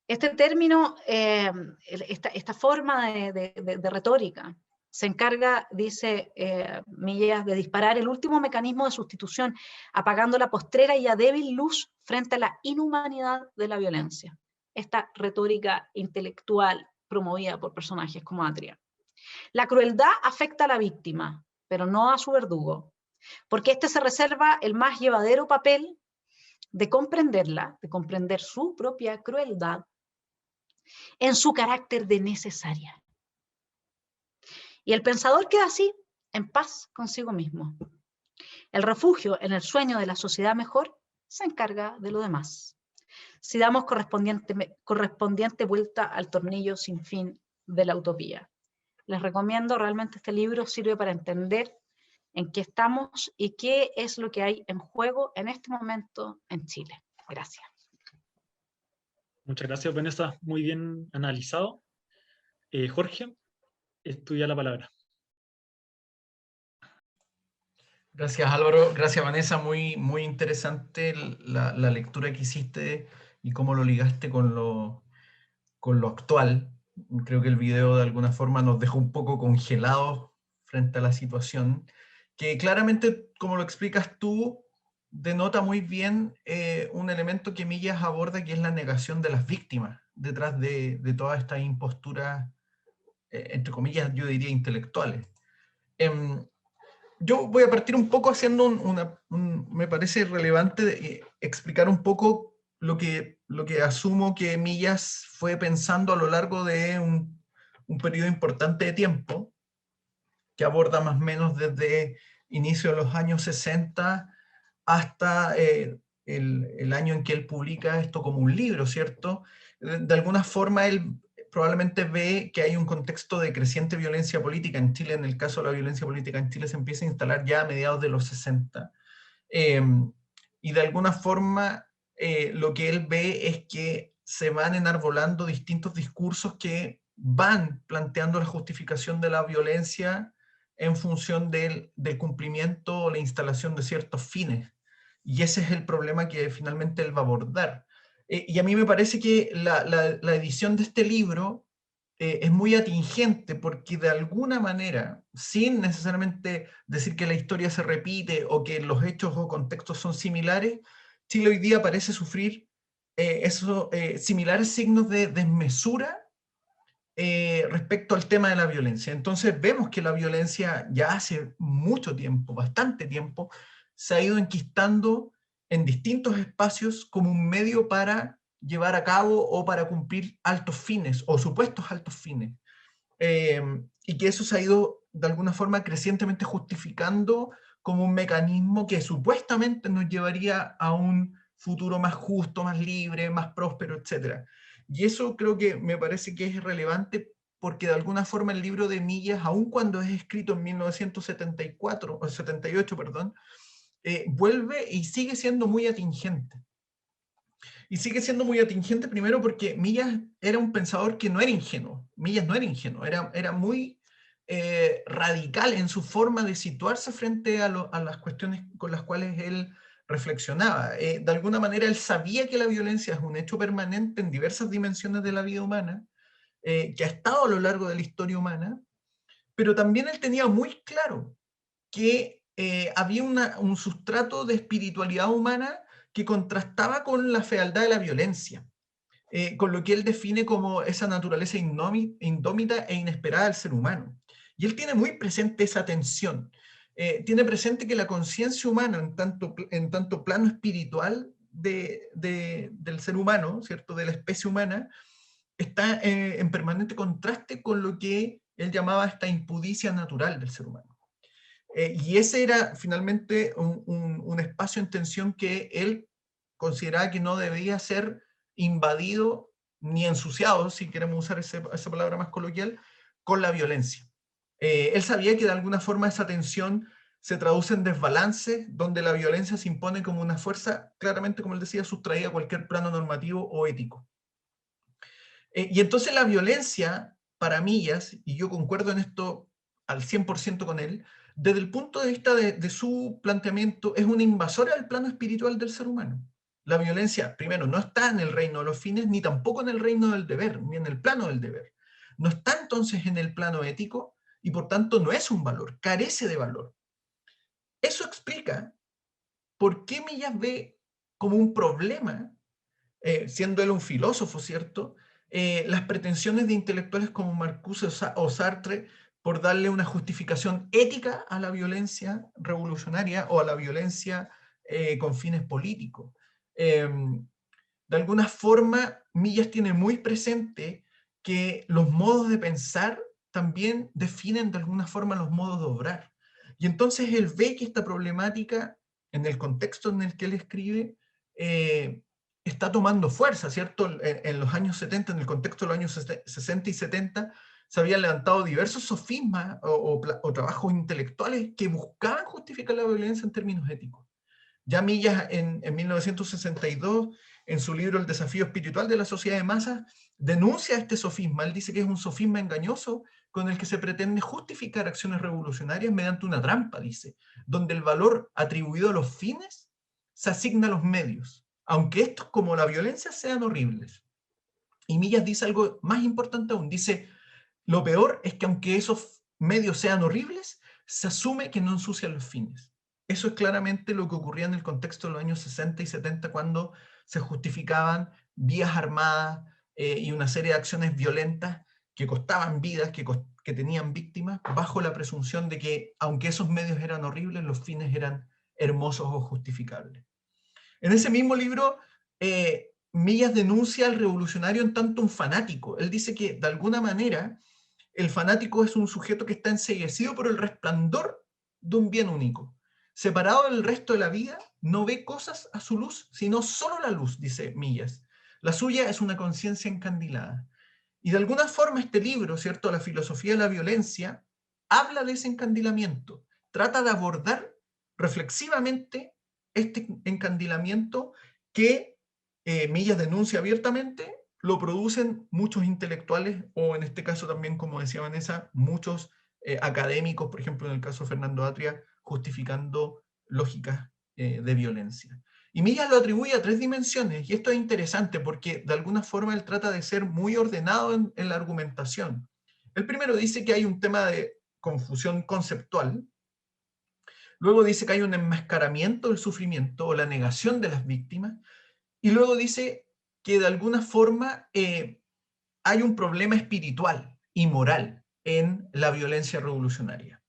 Este término, esta forma de retórica, se encarga, dice Millas, de disparar el último mecanismo de sustitución, apagando la postrera y ya débil luz frente a la inhumanidad de la violencia. Esta retórica intelectual promovida por personajes como Atria. La crueldad afecta a la víctima, pero no a su verdugo, porque éste se reserva el más llevadero papel de comprenderla, de comprender su propia crueldad en su carácter de necesaria. Y el pensador queda así, en paz consigo mismo. El refugio en el sueño de la sociedad mejor se encarga de lo demás. Si damos correspondiente vuelta al tornillo sin fin de la utopía. Les recomiendo, realmente este libro sirve para entender en qué estamos y qué es lo que hay en juego en este momento en Chile. Gracias. Muchas gracias, Vanessa. Muy bien analizado. Jorge, es tuya la palabra. Gracias, Álvaro. Gracias, Vanessa. Muy interesante la lectura que hiciste y cómo lo ligaste con lo actual. Creo que el video de alguna forma nos dejó un poco congelados frente a la situación, que claramente, como lo explicas tú, denota muy bien un elemento que Millas aborda, que es la negación de las víctimas, detrás de todas estas imposturas, entre comillas, yo diría intelectuales. Yo voy a partir un poco haciendo me parece relevante explicar un poco lo que asumo que Millas fue pensando a lo largo de un periodo importante de tiempo, que aborda más o menos desde inicio de los años 60 hasta el año en que él publica esto como un libro, ¿cierto? De alguna forma él probablemente ve que hay un contexto de creciente violencia política en Chile. En el caso de la violencia política en Chile se empieza a instalar ya a mediados de los 60. Y de alguna forma lo que él ve es que se van enarbolando distintos discursos que van planteando la justificación de la violencia en función del cumplimiento o la instalación de ciertos fines. Y ese es el problema que finalmente él va a abordar. Y a mí me parece que la edición de este libro es muy atingente porque de alguna manera, sin necesariamente decir que la historia se repite o que los hechos o contextos son similares, Chile hoy día parece sufrir similares signos de desmesura respecto al tema de la violencia. Entonces vemos que la violencia ya hace mucho tiempo, bastante tiempo, se ha ido enquistando en distintos espacios como un medio para llevar a cabo o para cumplir altos fines o supuestos altos fines. Y que eso se ha ido de alguna forma crecientemente justificando como un mecanismo que supuestamente nos llevaría a un futuro más justo, más libre, más próspero, etc. Y eso creo que me parece que es relevante porque de alguna forma el libro de Millas, aun cuando es escrito en 1974, o 78, perdón, vuelve y sigue siendo muy atingente. Y sigue siendo muy atingente primero porque Millas era un pensador que no era ingenuo. Millas no era ingenuo, era muy radical en su forma de situarse frente a las cuestiones con las cuales él reflexionaba. De alguna manera él sabía que la violencia es un hecho permanente en diversas dimensiones de la vida humana, que ha estado a lo largo de la historia humana, pero también él tenía muy claro que había un sustrato de espiritualidad humana que contrastaba con la fealdad de la violencia, con lo que él define como esa naturaleza indómita e inesperada del ser humano. Y él tiene muy presente esa tensión. Tiene presente que la conciencia humana, en tanto plano espiritual del ser humano, ¿cierto? De la especie humana, está en permanente contraste con lo que él llamaba esta impudicia natural del ser humano. Y ese era finalmente un espacio en tensión que él consideraba que no debía ser invadido ni ensuciado, si queremos usar esa palabra más coloquial, con la violencia. Él sabía que de alguna forma esa tensión se traduce en desbalance, donde la violencia se impone como una fuerza, claramente, como él decía, sustraída a cualquier plano normativo o ético. Y entonces la violencia, para Millas, y yo concuerdo en esto al 100% con él, desde el punto de vista de su planteamiento, es una invasora del plano espiritual del ser humano. La violencia, primero, no está en el reino de los fines, ni tampoco en el reino del deber, ni en el plano del deber. No está entonces en el plano ético, y por tanto no es un valor, carece de valor. Eso explica por qué Millas ve como un problema, siendo él un filósofo, ¿cierto?, las pretensiones de intelectuales como Marcuse o Sartre por darle una justificación ética a la violencia revolucionaria o a la violencia con fines políticos. De alguna forma, Millas tiene muy presente que los modos de pensar también definen de alguna forma los modos de obrar. Y entonces él ve que esta problemática, en el contexto en el que él escribe, está tomando fuerza, ¿cierto? En los años 70, en el contexto de los años 60 y 70, se habían levantado diversos sofismas o trabajos intelectuales que buscaban justificar la violencia en términos éticos. Ya Millas en 1962, en su libro El desafío espiritual de la sociedad de masas, denuncia este sofisma. Él dice que es un sofisma engañoso con el que se pretende justificar acciones revolucionarias mediante una trampa, dice, donde el valor atribuido a los fines se asigna a los medios, aunque estos, como la violencia, sean horribles. Y Millas dice algo más importante aún, dice, lo peor es que aunque esos medios sean horribles, se asume que no ensucian los fines. Eso es claramente lo que ocurría en el contexto de los años 60 y 70, cuando se justificaban vías armadas y una serie de acciones violentas que costaban vidas, que tenían víctimas, bajo la presunción de que, aunque esos medios eran horribles, los fines eran hermosos o justificables. En ese mismo libro, Millas denuncia al revolucionario en tanto un fanático. Él dice que, de alguna manera, el fanático es un sujeto que está enceguecido por el resplandor de un bien único. Separado del resto de la vida, no ve cosas a su luz, sino solo la luz, dice Millas. La suya es una conciencia encandilada. Y de alguna forma este libro, ¿cierto?, La filosofía de la violencia, habla de ese encandilamiento, trata de abordar reflexivamente este encandilamiento que Millas denuncia abiertamente, lo producen muchos intelectuales, o en este caso también, como decía Vanessa, muchos académicos, por ejemplo en el caso de Fernando Atria, justificando lógicas de violencia. Y Millas lo atribuye a 3 dimensiones, y esto es interesante porque de alguna forma él trata de ser muy ordenado en la argumentación. El primero dice que hay un tema de confusión conceptual, luego dice que hay un enmascaramiento del sufrimiento o la negación de las víctimas, y luego dice que de alguna forma hay un problema espiritual y moral en la violencia revolucionaria.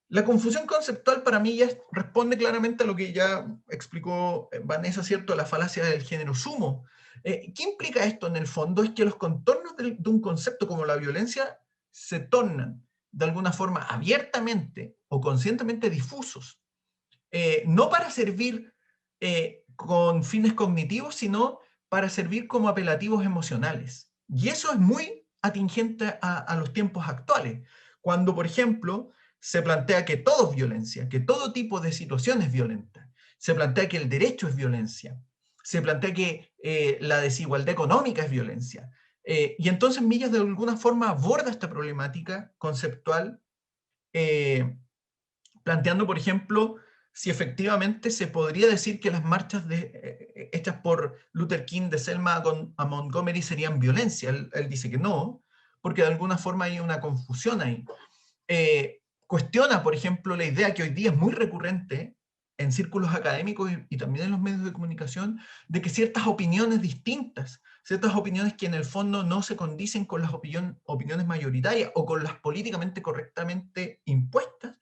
La confusión conceptual para mí ya responde claramente a lo que ya explicó Vanessa, ¿cierto? La falacia del género sumo. ¿Qué implica esto en el fondo? Es que los contornos de un concepto como la violencia se tornan de alguna forma abiertamente o conscientemente difusos. No para servir con fines cognitivos, sino para servir como apelativos emocionales. Y eso es muy atingente a los tiempos actuales. Cuando, por ejemplo, se plantea que todo es violencia, que todo tipo de situación es violenta. Se plantea que el derecho es violencia. Se plantea que la desigualdad económica es violencia. Y entonces Millas de alguna forma aborda esta problemática conceptual, planteando, por ejemplo, si efectivamente se podría decir que las marchas hechas por Luther King de Selma a Montgomery serían violencia. Él dice que no, porque de alguna forma hay una confusión ahí. Cuestiona, por ejemplo, la idea que hoy día es muy recurrente en círculos académicos y también en los medios de comunicación, de que ciertas opiniones distintas, ciertas opiniones que en el fondo no se condicen con las opiniones mayoritarias o con las políticamente correctamente impuestas,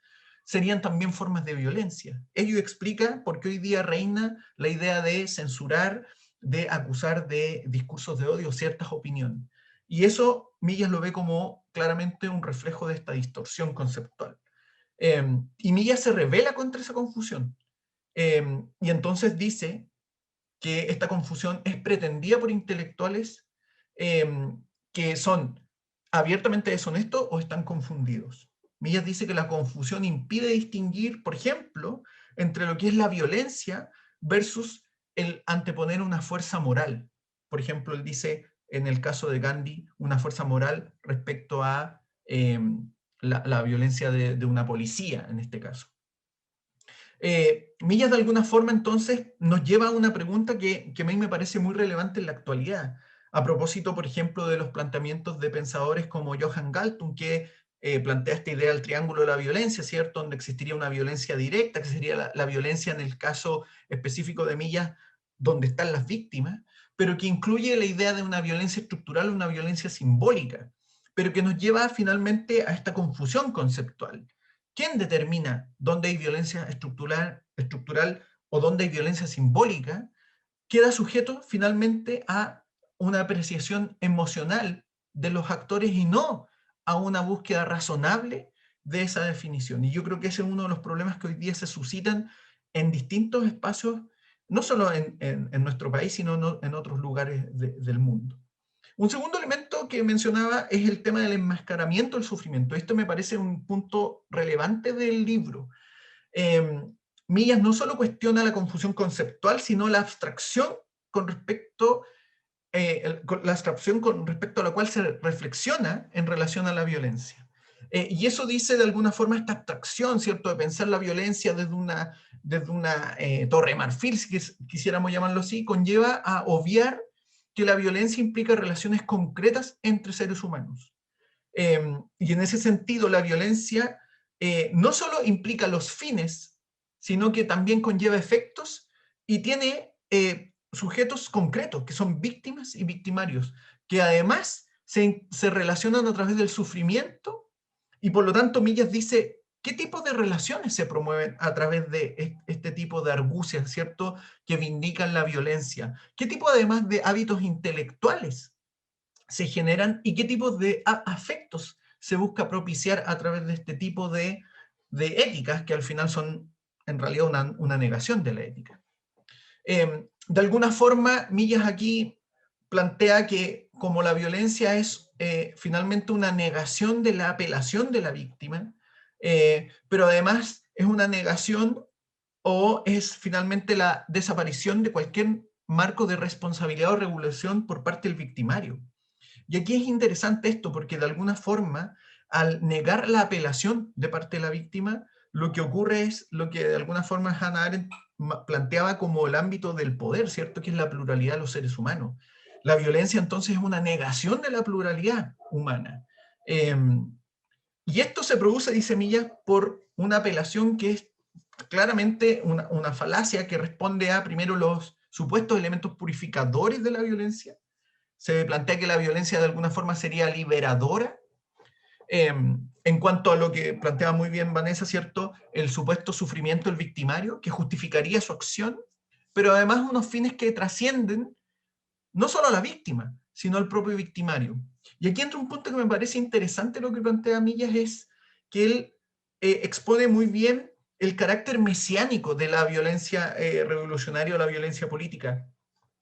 serían también formas de violencia. Ello explica por qué hoy día reina la idea de censurar, de acusar de discursos de odio ciertas opiniones. Y eso Millas lo ve como claramente un reflejo de esta distorsión conceptual. Y Millas se revela contra esa confusión. Y entonces dice que esta confusión es pretendida por intelectuales que son abiertamente deshonestos o están confundidos. Millas dice que la confusión impide distinguir, por ejemplo, entre lo que es la violencia versus el anteponer una fuerza moral. Por ejemplo, él dice, en el caso de Gandhi, una fuerza moral respecto a la violencia de una policía, en este caso. Millas de alguna forma entonces nos lleva a una pregunta que a mí me parece muy relevante en la actualidad, a propósito, por ejemplo, de los planteamientos de pensadores como Johann Galtung, que plantea esta idea del triángulo de la violencia, ¿cierto? Donde existiría una violencia directa, que sería la violencia en el caso específico de Millas, donde están las víctimas, pero que incluye la idea de una violencia estructural, una violencia simbólica, pero que nos lleva finalmente a esta confusión conceptual. ¿Quién determina dónde hay violencia estructural o dónde hay violencia simbólica? Queda sujeto finalmente a una apreciación emocional de los actores y no a una búsqueda razonable de esa definición. Y yo creo que ese es uno de los problemas que hoy día se suscitan en distintos espacios, no solo en nuestro país, sino en otros lugares del mundo. Un segundo elemento que mencionaba es el tema del enmascaramiento del sufrimiento. Esto me parece un punto relevante del libro. Millas no solo cuestiona la confusión conceptual, sino la abstracción con respecto a la cual se reflexiona en relación a la violencia. Y eso dice de alguna forma esta abstracción, ¿cierto?, de pensar la violencia desde una torre de marfil, si quisiéramos llamarlo así, conlleva a obviar que la violencia implica relaciones concretas entre seres humanos. Y en ese sentido, la violencia no solo implica los fines, sino que también conlleva efectos y tiene sujetos concretos, que son víctimas y victimarios, que además se relacionan a través del sufrimiento, y por lo tanto Millas dice, ¿qué tipo de relaciones se promueven a través de este tipo de argucias, ¿cierto?, que vindican la violencia? ¿Qué tipo además de hábitos intelectuales se generan y qué tipo de afectos se busca propiciar a través de este tipo de éticas que al final son en realidad una negación de la ética? De alguna forma, Millas aquí plantea que como la violencia es finalmente una negación de la apelación de la víctima, pero además es una negación o es finalmente la desaparición de cualquier marco de responsabilidad o regulación por parte del victimario. Y aquí es interesante esto porque de alguna forma, al negar la apelación de parte de la víctima, lo que ocurre es lo que de alguna forma Hannah Arendt planteaba como el ámbito del poder, ¿cierto? Que es la pluralidad de los seres humanos. La violencia entonces es una negación de la pluralidad humana. Y esto se produce, dice Millas, por una apelación que es claramente una falacia que responde a, primero, los supuestos elementos purificadores de la violencia. Se plantea que la violencia de alguna forma sería liberadora. En cuanto a lo que planteaba muy bien Vanessa, ¿cierto? El supuesto sufrimiento del victimario, que justificaría su acción, pero además unos fines que trascienden no solo a la víctima, sino al propio victimario. Y aquí entra un punto que me parece interesante lo que plantea Millas, es que él expone muy bien el carácter mesiánico de la violencia revolucionaria o la violencia política,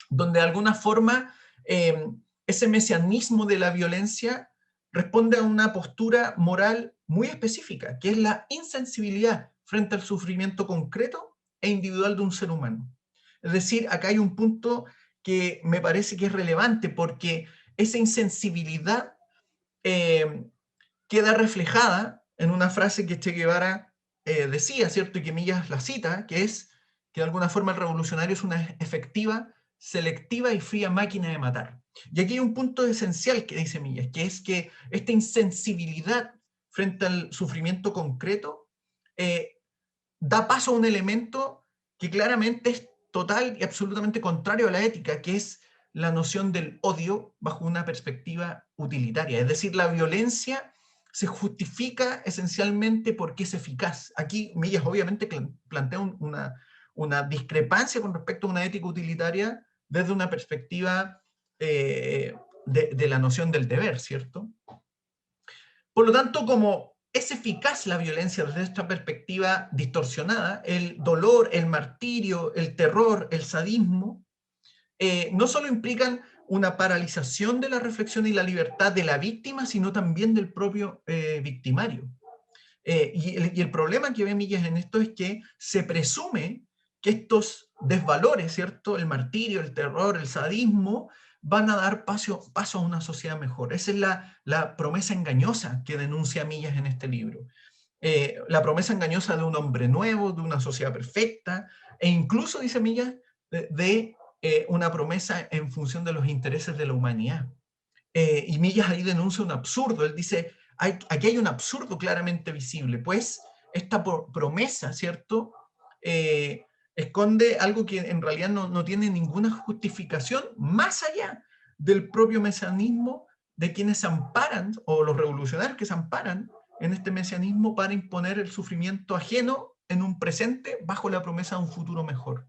donde de alguna forma ese mesianismo de la violencia responde a una postura moral muy específica, que es la insensibilidad frente al sufrimiento concreto e individual de un ser humano. Es decir, acá hay un punto que me parece que es relevante, porque esa insensibilidad queda reflejada en una frase que Che Guevara decía, ¿cierto? Y que Millas la cita, que es que de alguna forma el revolucionario es una efectiva, selectiva y fría máquina de matar. Y aquí hay un punto esencial que dice Millas, que es que esta insensibilidad frente al sufrimiento concreto da paso a un elemento que claramente es total y absolutamente contrario a la ética, que es la noción del odio bajo una perspectiva utilitaria. Es decir, la violencia se justifica esencialmente porque es eficaz. Aquí Millas obviamente plantea una discrepancia con respecto a una ética utilitaria desde una perspectiva de la noción del deber, ¿cierto? Por lo tanto, como es eficaz la violencia desde esta perspectiva distorsionada, el dolor, el martirio, el terror, el sadismo, no solo implican una paralización de la reflexión y la libertad de la víctima, sino también del propio victimario. Y el problema que ve Millas en esto es que se presume que estos desvalores, ¿cierto? El martirio, el terror, el sadismo, van a dar paso a una sociedad mejor. Esa es la promesa engañosa que denuncia Millas en este libro. La promesa engañosa de un hombre nuevo, de una sociedad perfecta, e incluso, dice Millas, de una promesa en función de los intereses de la humanidad. Y Millas ahí denuncia un absurdo. Él dice, aquí hay un absurdo claramente visible, pues esta promesa, ¿cierto?, esconde algo que en realidad no tiene ninguna justificación más allá del propio mesianismo de quienes se amparan, o los revolucionarios que se amparan en este mesianismo para imponer el sufrimiento ajeno en un presente bajo la promesa de un futuro mejor.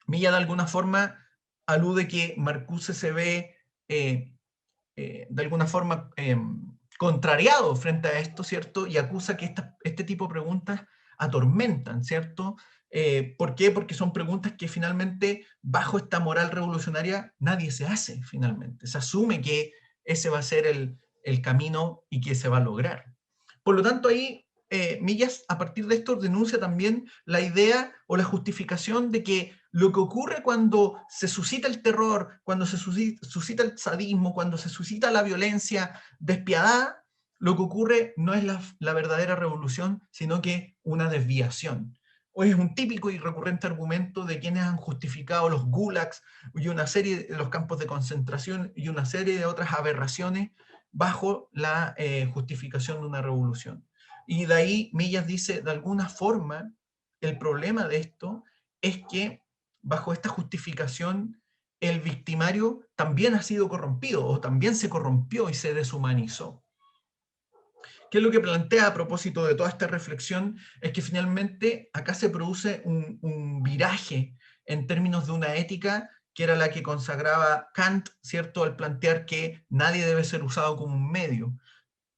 Millas de alguna forma alude que Marcuse se ve de alguna forma contrariado frente a esto, ¿cierto? Y acusa que este tipo de preguntas atormentan, ¿cierto? ¿Por qué? Porque son preguntas que finalmente, bajo esta moral revolucionaria, nadie se hace finalmente. Se asume que ese va a ser el camino y que se va a lograr. Por lo tanto, ahí Millas, a partir de esto, denuncia también la idea o la justificación de que lo que ocurre cuando se suscita el terror, cuando se suscita el sadismo, cuando se suscita la violencia despiadada, lo que ocurre no es la verdadera revolución, sino que una desviación. O es un típico y recurrente argumento de quienes han justificado los gulags y una serie de los campos de concentración y una serie de otras aberraciones bajo la justificación de una revolución. Y de ahí Millas dice, de alguna forma, el problema de esto es que bajo esta justificación el victimario también ha sido corrompido, o también se corrompió y se deshumanizó. ¿Qué es lo que plantea a propósito de toda esta reflexión? Es que finalmente acá se produce un viraje en términos de una ética que era la que consagraba Kant, ¿cierto?, al plantear que nadie debe ser usado como un medio.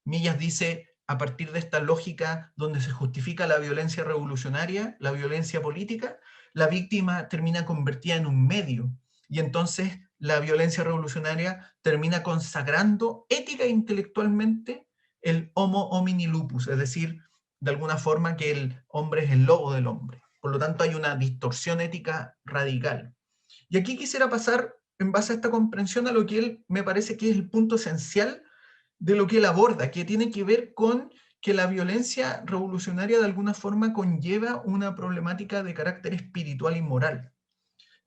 Millas dice, a partir de esta lógica donde se justifica la violencia revolucionaria, la violencia política, la víctima termina convertida en un medio, y entonces la violencia revolucionaria termina consagrando ética e intelectualmente el homo homini lupus, es decir, de alguna forma que el hombre es el lobo del hombre. Por lo tanto, hay una distorsión ética radical. Y aquí quisiera pasar, en base a esta comprensión, a lo que él me parece que es el punto esencial de lo que él aborda, que tiene que ver con que la violencia revolucionaria de alguna forma conlleva una problemática de carácter espiritual y moral.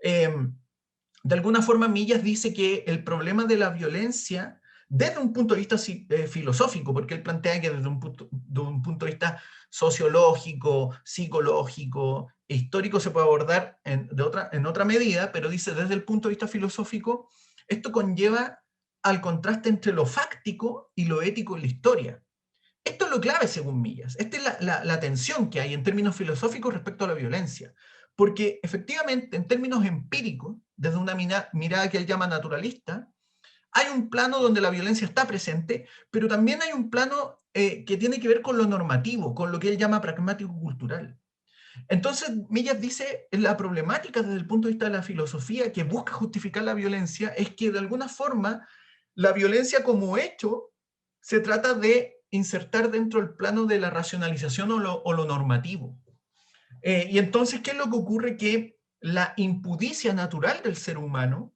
De alguna forma, Millas dice que el problema de la violencia, desde un punto de vista filosófico, porque él plantea que desde un punto de vista sociológico, psicológico, histórico, se puede abordar en otra medida, pero dice desde el punto de vista filosófico, esto conlleva al contraste entre lo fáctico y lo ético en la historia. Esto es lo clave según Millas. Esta es la tensión que hay en términos filosóficos respecto a la violencia. Porque efectivamente, en términos empíricos, desde una mirada que él llama naturalista, hay un plano donde la violencia está presente, pero también hay un plano que tiene que ver con lo normativo, con lo que él llama pragmático-cultural. Entonces, Millas dice, la problemática desde el punto de vista de la filosofía que busca justificar la violencia es que de alguna forma la violencia como hecho se trata de insertar dentro del plano de la racionalización o lo normativo. Y entonces, ¿qué es lo que ocurre? Que la impudicia natural del ser humano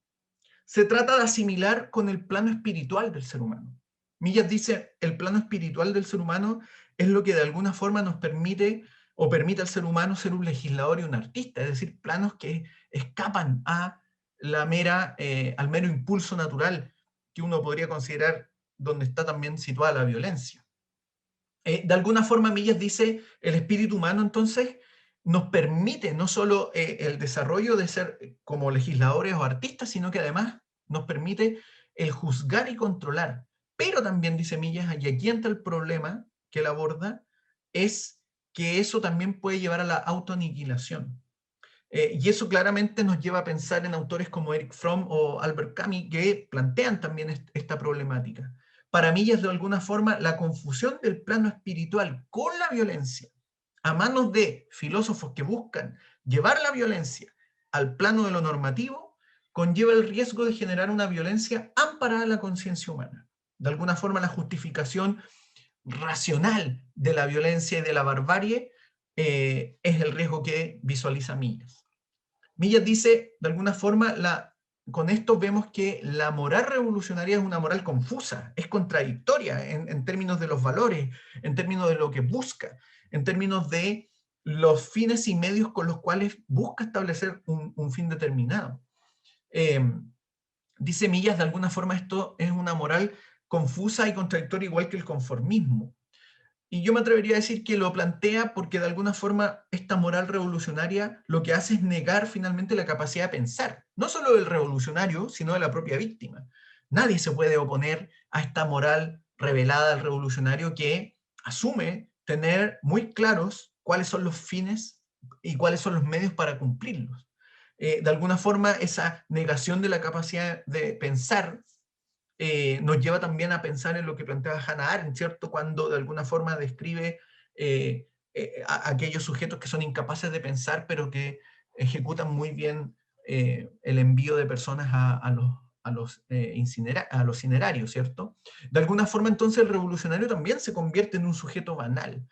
se trata de asimilar con el plano espiritual del ser humano. Millas dice, el plano espiritual del ser humano es lo que de alguna forma nos permite o permite al ser humano ser un legislador y un artista, es decir, planos que escapan a al mero impulso natural que uno podría considerar donde está también situada la violencia. De alguna forma, Millas dice, el espíritu humano entonces nos permite no solo el desarrollo de ser como legisladores o artistas, sino que además nos permite el juzgar y controlar. Pero también, dice Millas, y aquí entra el problema que él aborda, es que eso también puede llevar a la autoaniquilación. Y eso claramente nos lleva a pensar en autores como Erich Fromm o Albert Camus, que plantean también esta problemática. Para Millas, de alguna forma, la confusión del plano espiritual con la violencia, a manos de filósofos que buscan llevar la violencia al plano de lo normativo, conlleva el riesgo de generar una violencia amparada en la conciencia humana. De alguna forma, la justificación racional de la violencia y de la barbarie es el riesgo que visualiza Millas. Millas dice, de alguna forma, con esto vemos que la moral revolucionaria es una moral confusa, es contradictoria en términos de los valores, en términos de lo que busca, en términos de los fines y medios con los cuales busca establecer un fin determinado. Dice Millas, de alguna forma esto es una moral confusa y contradictoria igual que el conformismo. Y yo me atrevería a decir que lo plantea porque de alguna forma esta moral revolucionaria lo que hace es negar finalmente la capacidad de pensar, no solo del revolucionario, sino de la propia víctima. Nadie se puede oponer a esta moral revelada del revolucionario que asume tener muy claros cuáles son los fines y cuáles son los medios para cumplirlos. De alguna forma, esa negación de la capacidad de pensar nos lleva también a pensar en lo que planteaba Hannah Arendt, ¿cierto? Cuando de alguna forma describe a aquellos sujetos que son incapaces de pensar, pero que ejecutan muy bien el envío de personas a los cinerarios, ¿cierto? De alguna forma, entonces, el revolucionario también se convierte en un sujeto banal,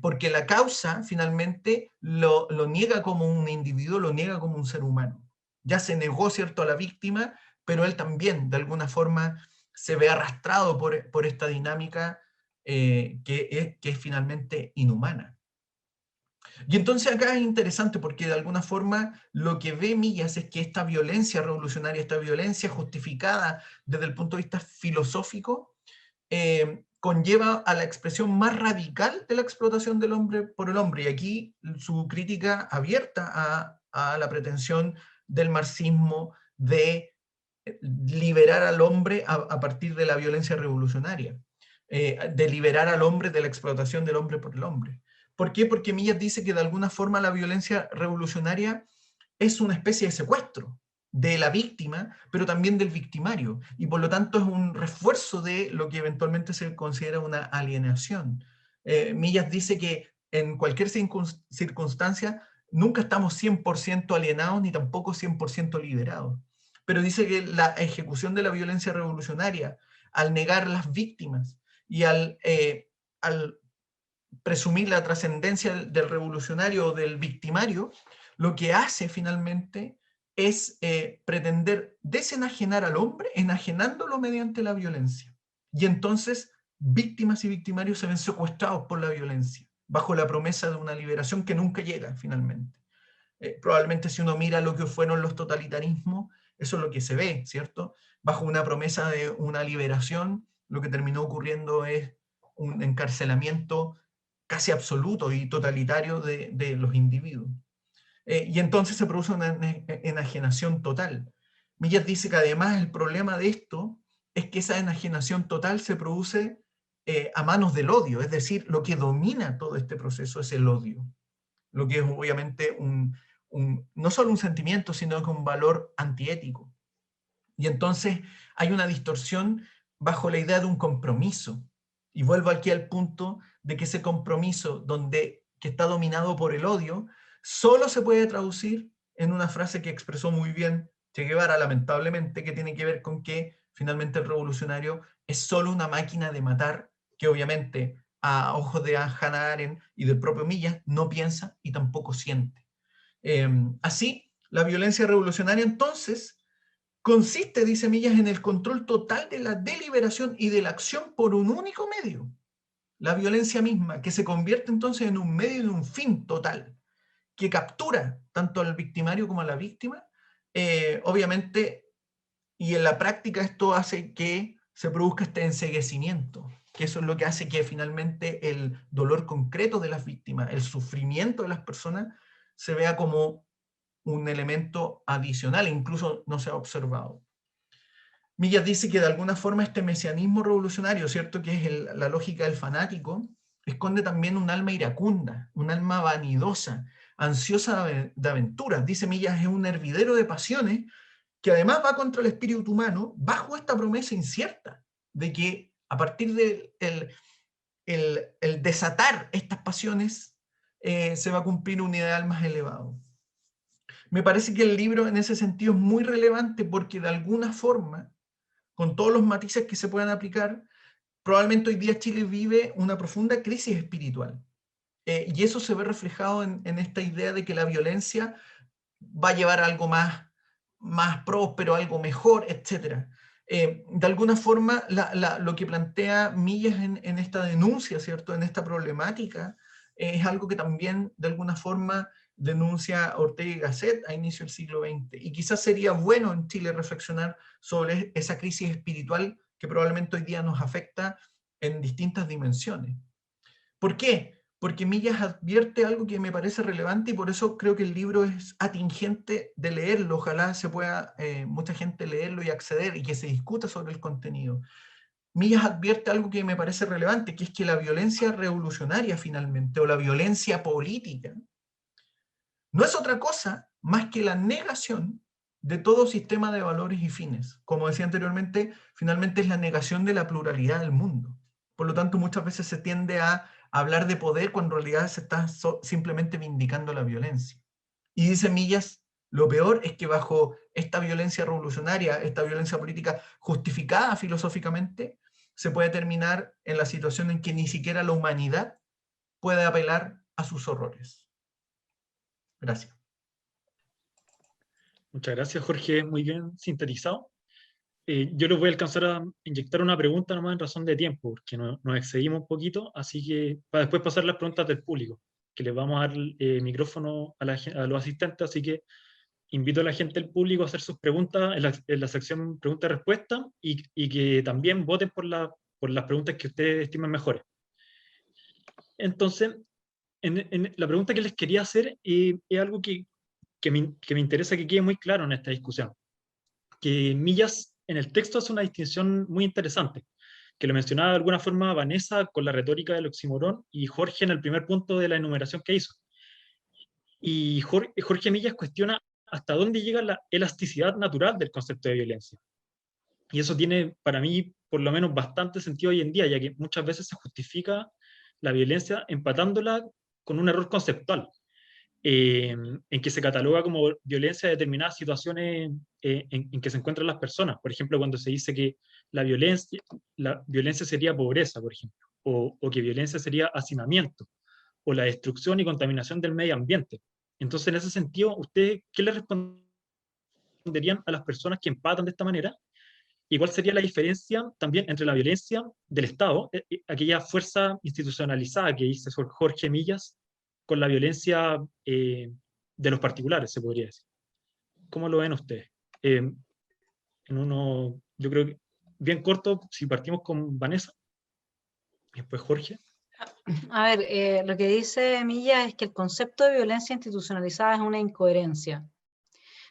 porque la causa, finalmente, lo niega como un individuo, lo niega como un ser humano. Ya se negó, ¿cierto?, a la víctima, pero él también, de alguna forma, se ve arrastrado por esta dinámica que es finalmente inhumana. Y entonces acá es interesante porque de alguna forma lo que ve Millas es que esta violencia revolucionaria, esta violencia justificada desde el punto de vista filosófico, conlleva a la expresión más radical de la explotación del hombre por el hombre. Y aquí su crítica abierta a la pretensión del marxismo de liberar al hombre a partir de la violencia revolucionaria, de liberar al hombre de la explotación del hombre por el hombre. ¿Por qué? Porque Millas dice que de alguna forma la violencia revolucionaria es una especie de secuestro de la víctima, pero también del victimario, y por lo tanto es un refuerzo de lo que eventualmente se considera una alienación. Millas dice que en cualquier circunstancia nunca estamos 100% alienados ni tampoco 100% liberados. Pero dice que la ejecución de la violencia revolucionaria, al negar las víctimas y al presumir la trascendencia del revolucionario o del victimario, lo que hace finalmente es pretender desenajenar al hombre, enajenándolo mediante la violencia. Y entonces víctimas y victimarios se ven secuestrados por la violencia, bajo la promesa de una liberación que nunca llega finalmente. Probablemente si uno mira lo que fueron los totalitarismos, eso es lo que se ve, ¿cierto? Bajo una promesa de una liberación, lo que terminó ocurriendo es un encarcelamiento casi absoluto y totalitario de los individuos. Y entonces se produce una enajenación total. Millas dice que además el problema de esto es que esa enajenación total se produce a manos del odio, es decir, lo que domina todo este proceso es el odio, lo que es obviamente no solo un sentimiento, sino que un valor antiético. Y entonces hay una distorsión bajo la idea de un compromiso. Y vuelvo aquí al punto de que ese compromiso que está dominado por el odio, solo se puede traducir en una frase que expresó muy bien Che Guevara, lamentablemente, que tiene que ver con que finalmente el revolucionario es solo una máquina de matar, que obviamente a ojos de Hannah Arendt y del propio Millas no piensa y tampoco siente. Así, la violencia revolucionaria entonces consiste, dice Millas, en el control total de la deliberación y de la acción por un único medio. La violencia misma, que se convierte entonces en un medio y un fin total, que captura tanto al victimario como a la víctima, obviamente, y en la práctica esto hace que se produzca este enceguecimiento, que eso es lo que hace que finalmente el dolor concreto de las víctimas, el sufrimiento de las personas, se vea como un elemento adicional, incluso no se ha observado. Millas dice que de alguna forma este mesianismo revolucionario, ¿cierto?, que es la lógica del fanático, esconde también un alma iracunda, un alma vanidosa, ansiosa de aventuras. Dice Millas, es un hervidero de pasiones que además va contra el espíritu humano bajo esta promesa incierta de que a partir del el desatar estas pasiones se va a cumplir un ideal más elevado. Me parece que el libro en ese sentido es muy relevante porque de alguna forma, con todos los matices que se puedan aplicar, probablemente hoy día Chile vive una profunda crisis espiritual. Y eso se ve reflejado en esta idea de que la violencia va a llevar a algo más próspero, algo mejor, etc. De alguna forma, lo que plantea Millas en esta denuncia, ¿cierto?, en esta problemática, es algo que también de alguna forma denuncia Ortega y Gasset a inicio del siglo XX. Y quizás sería bueno en Chile reflexionar sobre esa crisis espiritual que probablemente hoy día nos afecta en distintas dimensiones. ¿Por qué? Porque Millas advierte algo que me parece relevante y por eso creo que el libro es atingente de leerlo. Ojalá se pueda mucha gente leerlo y acceder y que se discuta sobre el contenido. Millas advierte algo que me parece relevante, que es que la violencia revolucionaria finalmente, o la violencia política, no es otra cosa más que la negación de todo sistema de valores y fines. Como decía anteriormente, finalmente es la negación de la pluralidad del mundo. Por lo tanto, muchas veces se tiende a hablar de poder cuando en realidad se está simplemente vindicando la violencia. Y dice Millas, lo peor es que bajo esta violencia revolucionaria, esta violencia política justificada filosóficamente, se puede terminar en la situación en que ni siquiera la humanidad puede apelar a sus horrores. Gracias. Muchas gracias, Jorge, muy bien sintetizado. Yo les voy a alcanzar a inyectar una pregunta nomás en razón de tiempo, porque nos excedimos un poquito, así que para después pasar las preguntas del público, que les vamos a dar micrófono a los asistentes, así que invito a la gente del público a hacer sus preguntas en la sección pregunta-respuesta y que también voten por las preguntas que ustedes estimen mejores. Entonces, la pregunta que les quería hacer es algo que me interesa que quede muy claro en esta discusión. Que Millas en el texto hace una distinción muy interesante, que lo mencionaba de alguna forma Vanessa con la retórica del oxímoron y Jorge en el primer punto de la enumeración que hizo. Y Jorge Millas cuestiona hasta dónde llega la elasticidad natural del concepto de violencia. Y eso tiene, para mí, por lo menos bastante sentido hoy en día, ya que muchas veces se justifica la violencia empatándola con un error conceptual, en que se cataloga como violencia determinadas situaciones en que se encuentran las personas. Por ejemplo, cuando se dice que la violencia sería pobreza, por ejemplo, o que violencia sería hacinamiento, o la destrucción y contaminación del medio ambiente. Entonces, en ese sentido, ¿ustedes qué le responderían a las personas que empatan de esta manera? ¿Y cuál sería la diferencia también entre la violencia del Estado, aquella fuerza institucionalizada que dice Jorge Millas, con la violencia de los particulares, se podría decir? ¿Cómo lo ven ustedes? Yo creo que bien corto, si partimos con Vanessa, y después Jorge. A ver, lo que dice Millas es que el concepto de violencia institucionalizada es una incoherencia.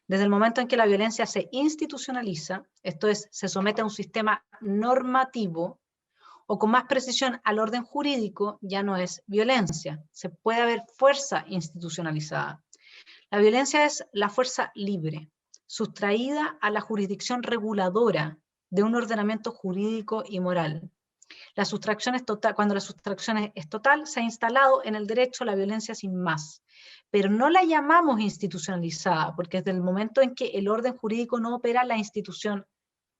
Desde el momento en que la violencia se institucionaliza, esto es, se somete a un sistema normativo, o con más precisión al orden jurídico, ya no es violencia. Se puede haber fuerza institucionalizada. La violencia es la fuerza libre, sustraída a la jurisdicción reguladora de un ordenamiento jurídico y moral. La sustracción es total, cuando la sustracción es total, se ha instalado en el derecho la violencia sin más. Pero no la llamamos institucionalizada, porque desde el momento en que el orden jurídico no opera, la institución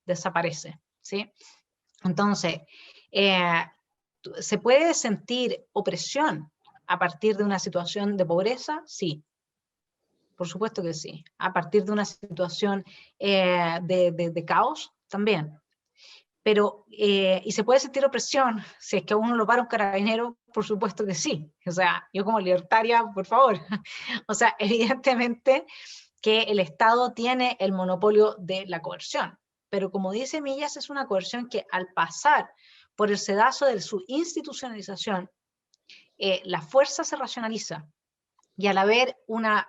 desaparece, ¿sí? Entonces, ¿se puede sentir opresión a partir de una situación de pobreza? Sí, por supuesto que sí. A partir de una situación de caos, también. Pero, ¿y se puede sentir opresión si es que a uno lo para un carabinero? Por supuesto que sí. O sea, yo como libertaria, por favor. O sea, evidentemente que el Estado tiene el monopolio de la coerción. Pero como dice Millas, es una coerción que al pasar por el sedazo de su institucionalización, la fuerza se racionaliza. Y al haber una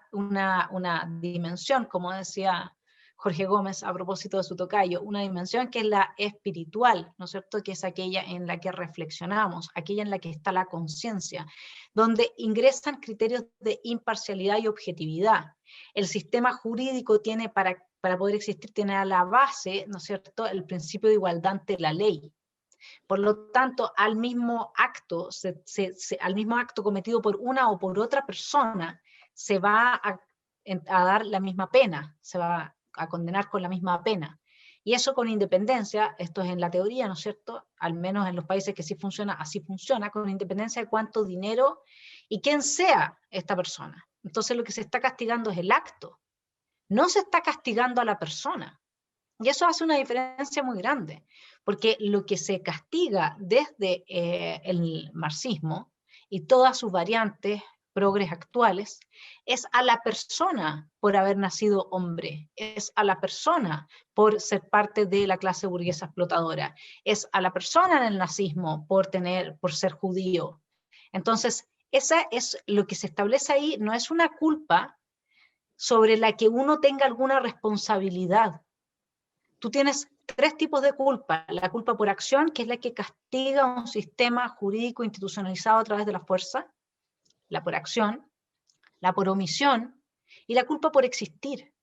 dimensión, como decía Jorge Gómez a propósito de su tocayo, una dimensión que es la espiritual, ¿no es cierto?, que es aquella en la que reflexionamos, aquella en la que está la conciencia, donde ingresan criterios de imparcialidad y objetividad. El sistema jurídico tiene, para poder existir, tiene a la base, ¿no es cierto?, el principio de igualdad ante la ley. Por lo tanto, al mismo acto cometido por una o por otra persona, se va a dar la misma pena, se va a condenar con la misma pena. Y eso con independencia, esto es en la teoría, ¿no es cierto?, al menos en los países que sí funciona, así funciona, con independencia de cuánto dinero y quién sea esta persona. Entonces lo que se está castigando es el acto, no se está castigando a la persona. Y eso hace una diferencia muy grande, porque lo que se castiga desde el marxismo y todas sus variantes progres actuales, es a la persona por haber nacido hombre, es a la persona por ser parte de la clase burguesa explotadora, es a la persona en el nazismo por ser judío. Entonces, esa es lo que se establece ahí, no es una culpa sobre la que uno tenga alguna responsabilidad. Tú tienes tres tipos de culpa: la culpa por acción, que es la que castiga un sistema jurídico institucionalizado a través de la fuerza; la por acción, la por omisión, y la culpa por existir.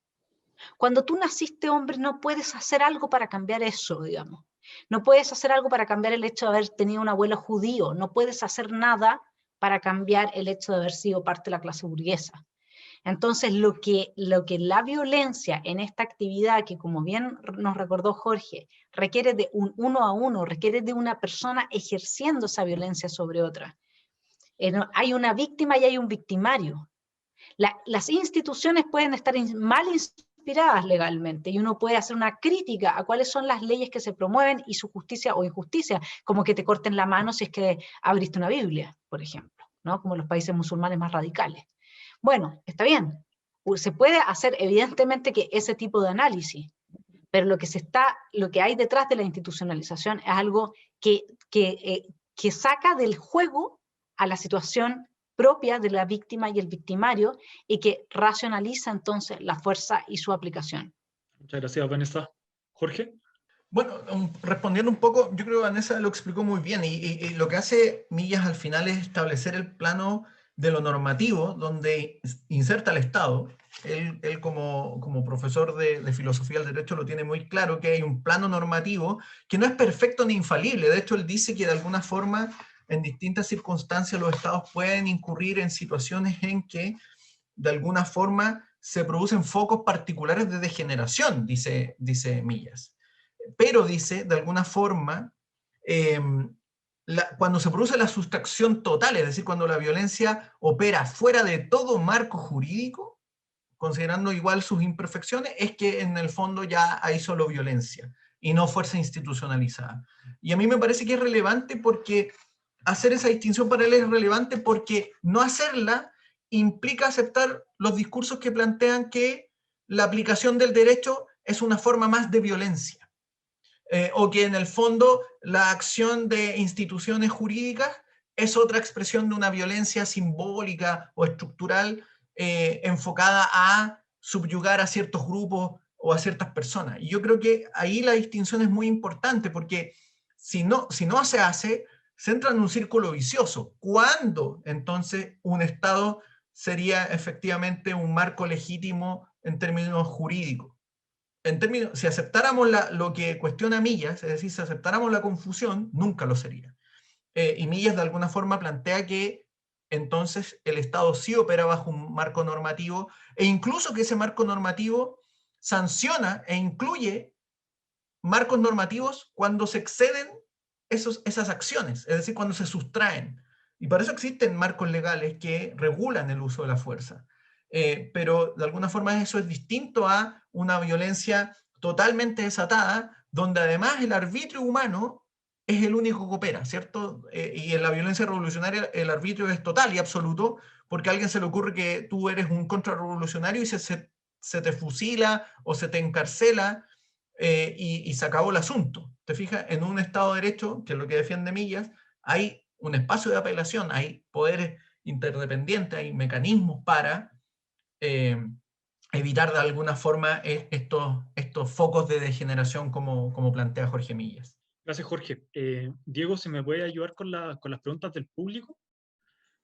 Cuando tú naciste hombre, no puedes hacer algo para cambiar eso, digamos. No puedes hacer algo para cambiar el hecho de haber tenido un abuelo judío, no puedes hacer nada para cambiar el hecho de haber sido parte de la clase burguesa. Entonces, lo que la violencia en esta actividad, que como bien nos recordó Jorge, requiere de un uno a uno, requiere de una persona ejerciendo esa violencia sobre otra. Hay una víctima y hay un victimario. Las instituciones pueden estar mal inspiradas legalmente y uno puede hacer una crítica a cuáles son las leyes que se promueven y su justicia o injusticia, como que te corten la mano si es que abriste una Biblia, por ejemplo, ¿no?, como en los países musulmanes más radicales. Bueno, está bien, se puede hacer evidentemente que ese tipo de análisis, pero lo que hay detrás de la institucionalización es algo que saca del juego a la situación propia de la víctima y el victimario y que racionaliza entonces la fuerza y su aplicación. Muchas gracias, Vanessa. Jorge. Bueno, respondiendo un poco, yo creo que Vanessa lo explicó muy bien, y lo que hace Millas al final es establecer el plano de lo normativo, donde inserta el Estado. Él como profesor de filosofía del derecho lo tiene muy claro, que hay un plano normativo que no es perfecto ni infalible. De hecho, él dice que de alguna forma, en distintas circunstancias, los estados pueden incurrir en situaciones en que, de alguna forma, se producen focos particulares de degeneración, dice Millas. Pero dice, de alguna forma, cuando se produce la sustracción total, es decir, cuando la violencia opera fuera de todo marco jurídico, considerando igual sus imperfecciones, es que en el fondo ya hay solo violencia. y no fuerza institucionalizada. Y a mí me parece que es relevante porque hacer esa distinción para él es relevante porque no hacerla implica aceptar los discursos que plantean que la aplicación del derecho es una forma más de violencia, o que en el fondo la acción de instituciones jurídicas es otra expresión de una violencia simbólica o estructural enfocada a subyugar a ciertos grupos o a ciertas personas. Y yo creo que ahí la distinción es muy importante porque si no se hace, se entra en un círculo vicioso. ¿Cuándo entonces un Estado sería efectivamente un marco legítimo en términos jurídicos? Si aceptáramos lo que cuestiona Millas, es decir, si aceptáramos la confusión, nunca lo sería. Y Millas de alguna forma plantea que entonces el Estado sí opera bajo un marco normativo, e incluso que ese marco normativo sanciona e incluye marcos normativos cuando se exceden esas acciones, es decir, cuando se sustraen. Y para eso existen marcos legales que regulan el uso de la fuerza. Pero de alguna forma eso es distinto a una violencia totalmente desatada, donde además el arbitrio humano es el único que opera, ¿cierto? Y en la violencia revolucionaria el arbitrio es total y absoluto, porque a alguien se le ocurre que tú eres un contrarrevolucionario y se te fusila o se te encarcela, y se acabó el asunto. ¿Te fijas? En un Estado de Derecho, que es lo que defiende Millas, hay un espacio de apelación, hay poderes interdependientes, hay mecanismos para evitar de alguna forma estos focos de degeneración como plantea Jorge Millas. Gracias, Jorge. Diego, ¿se me puede ayudar con las preguntas del público?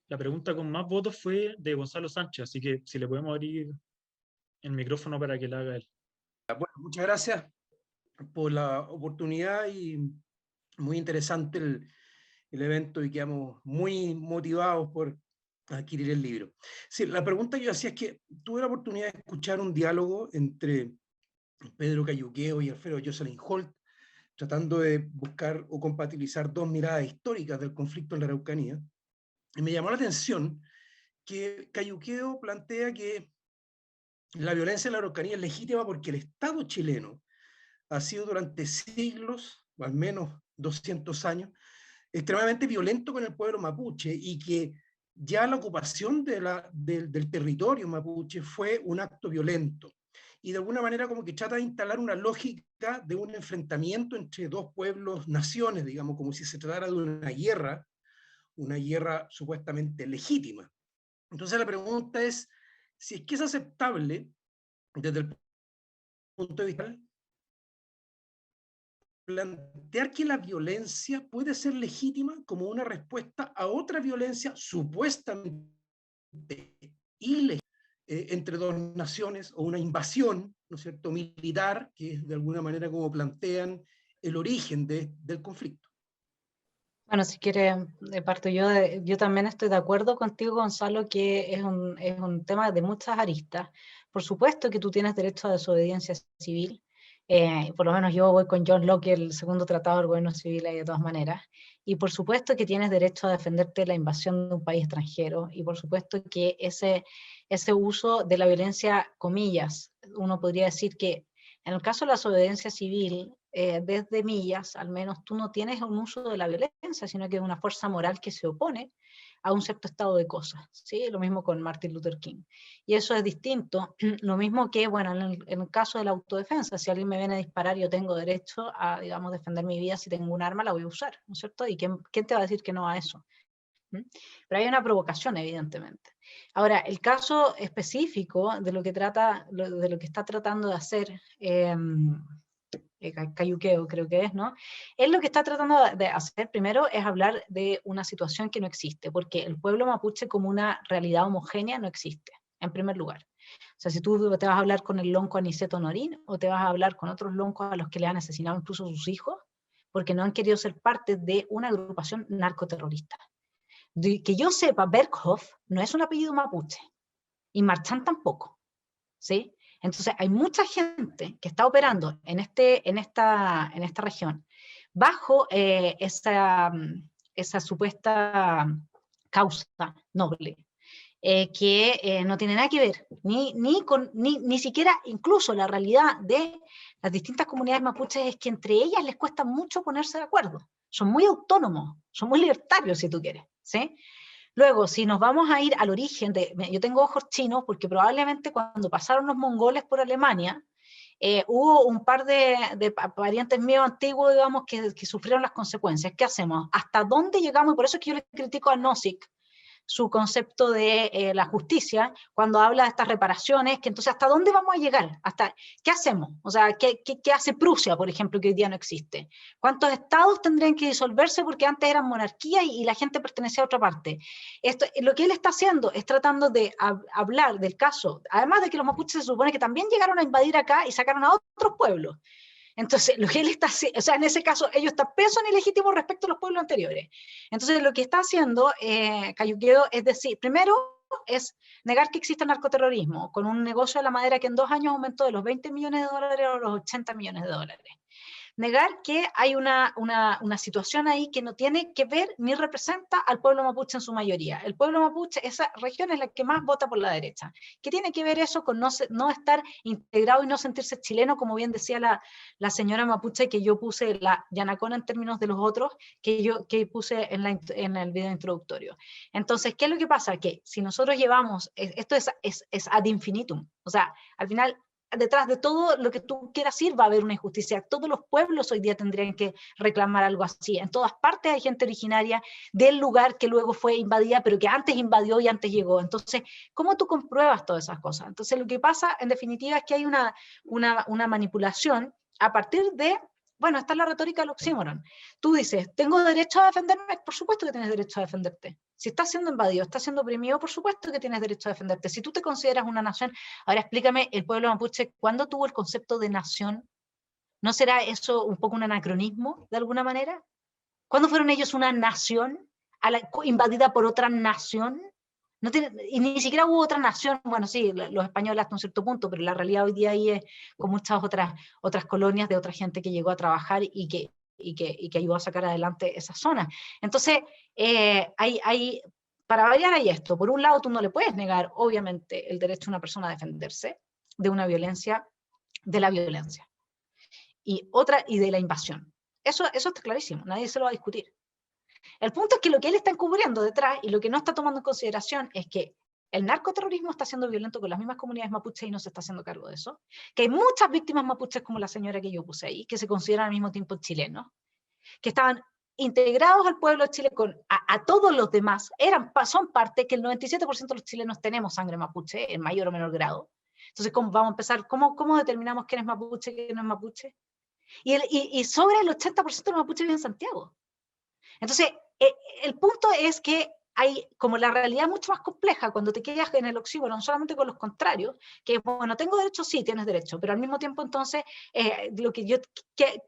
La pregunta con más votos fue de Gonzalo Sánchez, así que si le podemos abrir el micrófono para que la haga él. Bueno, muchas gracias por la oportunidad y muy interesante el evento y quedamos muy motivados por adquirir el libro. Sí, la pregunta que yo hacía es que tuve la oportunidad de escuchar un diálogo entre Pedro Cayuqueo y Alfredo Jocelyn Holt, tratando de buscar o compatibilizar dos miradas históricas del conflicto en la Araucanía. Y me llamó la atención que Cayuqueo plantea que la violencia en la Araucanía es legítima porque el Estado chileno ha sido durante siglos, o al menos 200 años, extremadamente violento con el pueblo mapuche y que ya la ocupación del territorio mapuche fue un acto violento. Y de alguna manera como que trata de instalar una lógica de un enfrentamiento entre dos pueblos, naciones, digamos, como si se tratara de una guerra supuestamente legítima. Entonces la pregunta es, si es que es aceptable desde el punto de vista plantear que la violencia puede ser legítima como una respuesta a otra violencia supuestamente ilegítima entre dos naciones, o una invasión, ¿no es cierto?, militar, que es de alguna manera como plantean el origen del conflicto. Bueno, si quieres, parto yo. Yo también estoy de acuerdo contigo, Gonzalo, que es un tema de muchas aristas. Por supuesto que tú tienes derecho a desobediencia civil. Por lo menos yo voy con John Locke, el segundo tratado del gobierno civil, ahí de todas maneras. Y por supuesto que tienes derecho a defenderte de la invasión de un país extranjero. Y por supuesto que ese uso de la violencia, comillas, uno podría decir que en el caso de la desobediencia civil, desde Millas, al menos tú no tienes un uso de la violencia, sino que es una fuerza moral que se opone a un cierto estado de cosas, ¿sí? Lo mismo con Martin Luther King. Y eso es distinto, lo mismo que, bueno, en el caso de la autodefensa, si alguien me viene a disparar, yo tengo derecho a, digamos, defender mi vida. Si tengo un arma, la voy a usar, ¿no es cierto? ¿Y quién te va a decir que no a eso? Pero hay una provocación, evidentemente. Ahora, el caso específico de lo que está tratando de hacer Cayuqueo, creo que es, ¿no? Él lo que está tratando de hacer primero es hablar de una situación que no existe, porque el pueblo mapuche como una realidad homogénea no existe, en primer lugar. O sea, si tú te vas a hablar con el lonco Aniceto Norín, o te vas a hablar con otros loncos a los que le han asesinado incluso sus hijos, porque no han querido ser parte de una agrupación narcoterrorista. Que yo sepa, Berghoff no es un apellido mapuche, y Marchán tampoco, ¿sí? Entonces hay mucha gente que está operando en esta región bajo esa supuesta causa noble. que no tiene nada que ver, ni siquiera, incluso la realidad de las distintas comunidades mapuches es que entre ellas les cuesta mucho ponerse de acuerdo. Son muy autónomos, son muy libertarios, si tú quieres, ¿sí? Luego, si nos vamos a ir al origen, yo tengo ojos chinos porque probablemente cuando pasaron los mongoles por Alemania, hubo un par de parientes míos antiguos, digamos, que sufrieron las consecuencias. ¿Qué hacemos? ¿Hasta dónde llegamos? Y por eso es que yo le critico a Nozick su concepto de la justicia, cuando habla de estas reparaciones, que entonces ¿hasta dónde vamos a llegar? ¿Qué hacemos? O sea, ¿qué hace Prusia, por ejemplo, que hoy día no existe? ¿Cuántos estados tendrían que disolverse porque antes eran monarquía y la gente pertenecía a otra parte? Lo que él está haciendo es tratando de hablar del caso, además de que los mapuches se supone que también llegaron a invadir acá y sacaron a otros pueblos. Entonces, lo que él está haciendo, o sea, en ese caso, ellos están pesos en ilegítimo respecto a los pueblos anteriores. Entonces, lo que está haciendo Cayuquedo es decir, primero, es negar que existe narcoterrorismo, con un negocio de la madera que en 2 años aumentó de los 20 millones de dólares a los 80 millones de dólares. Negar que hay una situación ahí que no tiene que ver ni representa al pueblo mapuche en su mayoría. El pueblo mapuche, esa región es la que más vota por la derecha. ¿Qué tiene que ver eso con no estar integrado y no sentirse chileno, como bien decía la señora mapuche, que yo puse la Yanacona en términos de los otros, que puse en el video introductorio? Entonces, ¿qué es lo que pasa? Que si nosotros llevamos, esto es ad infinitum, o sea, al final, detrás de todo lo que tú quieras ir va a haber una injusticia. Todos los pueblos hoy día tendrían que reclamar algo así. En todas partes hay gente originaria del lugar que luego fue invadida, pero que antes invadió y antes llegó. Entonces, ¿cómo tú compruebas todas esas cosas? Entonces, lo que pasa, en definitiva, es que hay una manipulación a partir de, bueno, esta es la retórica del oxímoron. Tú dices, ¿tengo derecho a defenderme? Por supuesto que tienes derecho a defenderte. Si estás siendo invadido, estás siendo oprimido, por supuesto que tienes derecho a defenderte. Si tú te consideras una nación, ahora explícame, el pueblo mapuche, ¿cuándo tuvo el concepto de nación? ¿No será eso un poco un anacronismo, de alguna manera? ¿Cuándo fueron ellos una nación invadida por otra nación? No y ni siquiera hubo otra nación, bueno, sí, los españoles hasta un cierto punto, pero la realidad hoy día ahí es con muchas otras colonias de otra gente que llegó a trabajar y que ayudó a sacar adelante esa zona. Entonces, para variar hay esto. Por un lado, tú no le puedes negar, obviamente, el derecho a una persona a defenderse de una violencia, de la violencia. Y de la invasión. Eso está clarísimo, nadie se lo va a discutir. El punto es que lo que él está encubriendo detrás y lo que no está tomando en consideración es que el narcoterrorismo está siendo violento con las mismas comunidades mapuches y no se está haciendo cargo de eso, que hay muchas víctimas mapuches como la señora que yo puse ahí, que se consideran al mismo tiempo chilenos, que estaban integrados al pueblo de Chile a todos los demás, son parte, que el 97% de los chilenos tenemos sangre mapuche, en mayor o menor grado. Entonces, ¿cómo vamos a empezar? ¿Cómo determinamos quién es mapuche y quién no es mapuche? Y sobre el 80% de los mapuches viven en Santiago. Entonces, el punto es que hay como la realidad mucho más compleja cuando te quedas en el oxímoron solamente con los contrarios, que bueno, tengo derecho, sí, tienes derecho, pero al mismo tiempo entonces,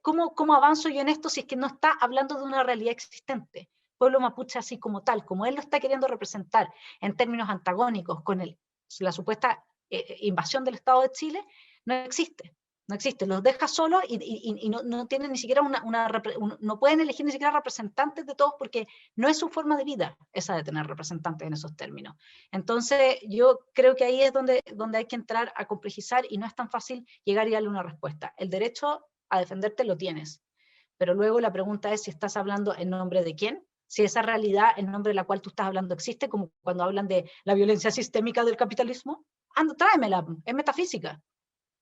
¿cómo avanzo yo en esto si es que no está hablando de una realidad existente? Pueblo mapuche así como tal, como él lo está queriendo representar en términos antagónicos con la supuesta invasión del Estado de Chile, no existe. No existe, los deja solos y no tienen ni siquiera no pueden elegir ni siquiera representantes de todos porque no es su forma de vida esa de tener representantes en esos términos. Entonces yo creo que ahí es donde hay que entrar a complejizar y no es tan fácil llegar y darle una respuesta. El derecho a defenderte lo tienes, pero luego la pregunta es si estás hablando en nombre de quién, si esa realidad en nombre de la cual tú estás hablando existe, como cuando hablan de la violencia sistémica del capitalismo, tráemela, es metafísica.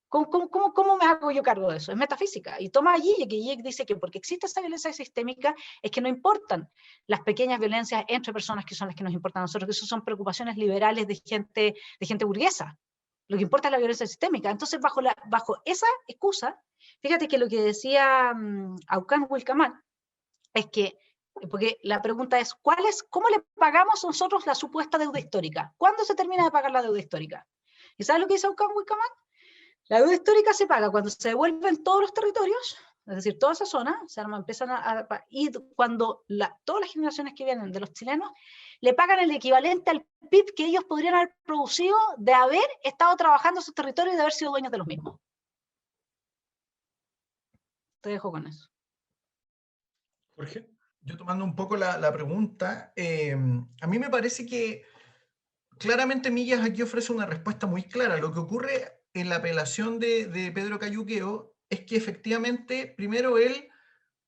¿Cómo me hago yo cargo de eso? Es metafísica. Y toma allí que Hayek dice que porque existe esta violencia sistémica es que no importan las pequeñas violencias entre personas que son las que nos importan a nosotros, que eso son preocupaciones liberales de gente burguesa. Lo que importa es la violencia sistémica. Entonces, bajo esa excusa, fíjate que lo que decía Aucán Wilcamán es que, porque la pregunta es, ¿cómo le pagamos nosotros la supuesta deuda histórica? ¿Cuándo se termina de pagar la deuda histórica? ¿Y sabes lo que dice Aucán Wilcamán? La deuda histórica se paga cuando se devuelven todos los territorios, es decir, toda esa zona, y cuando todas las generaciones que vienen de los chilenos le pagan el equivalente al PIB que ellos podrían haber producido de haber estado trabajando en sus territorios y de haber sido dueños de los mismos. Te dejo con eso. Jorge. Yo tomando un poco la pregunta, a mí me parece que claramente Millas aquí ofrece una respuesta muy clara. Lo que ocurre en la apelación de Pedro Cayuqueo es que efectivamente, primero él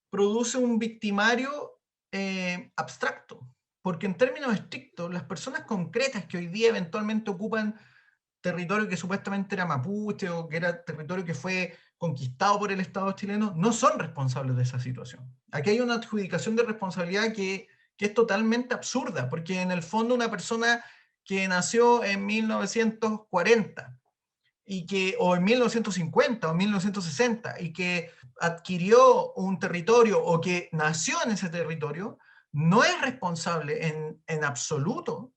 produce un victimario abstracto, porque en términos estrictos, las personas concretas que hoy día eventualmente ocupan territorio que supuestamente era mapuche o que era territorio que fue conquistado por el Estado chileno, no son responsables de esa situación. Aquí hay una adjudicación de responsabilidad que es totalmente absurda, porque en el fondo una persona que nació en 1940 y que, o en 1950 o 1960 y que adquirió un territorio o que nació en ese territorio, no es responsable en absoluto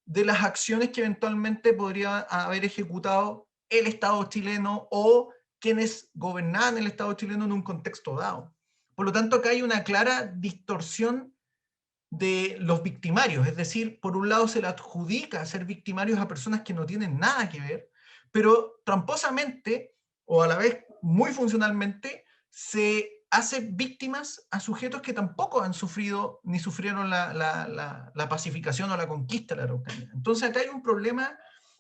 de las acciones que eventualmente podría haber ejecutado el Estado chileno o quienes gobernaban el Estado chileno en un contexto dado. Por lo tanto, acá hay una clara distorsión de los victimarios, es decir, por un lado se le adjudica ser victimarios a personas que no tienen nada que ver, pero tramposamente, o a la vez muy funcionalmente, se hace víctimas a sujetos que tampoco han sufrido ni sufrieron la pacificación o la conquista de la Araucanía. Entonces acá hay un problema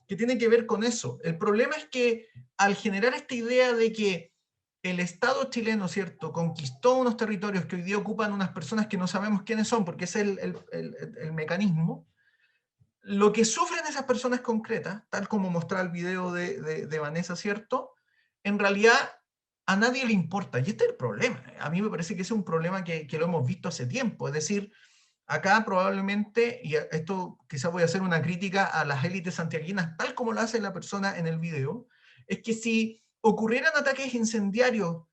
que tiene que ver con eso. El problema es que al generar esta idea de que el Estado chileno, ¿cierto?, conquistó unos territorios que hoy día ocupan unas personas que no sabemos quiénes son, porque ese es el mecanismo, lo que sufren esas personas concretas, tal como mostraba el video de Vanessa, ¿cierto?, en realidad a nadie le importa. Y este es el problema. A mí me parece que ese es un problema que lo hemos visto hace tiempo. Es decir, acá probablemente, y esto quizás voy a hacer una crítica a las élites santiaguinas, tal como lo hace la persona en el video, es que si ocurrieran ataques incendiarios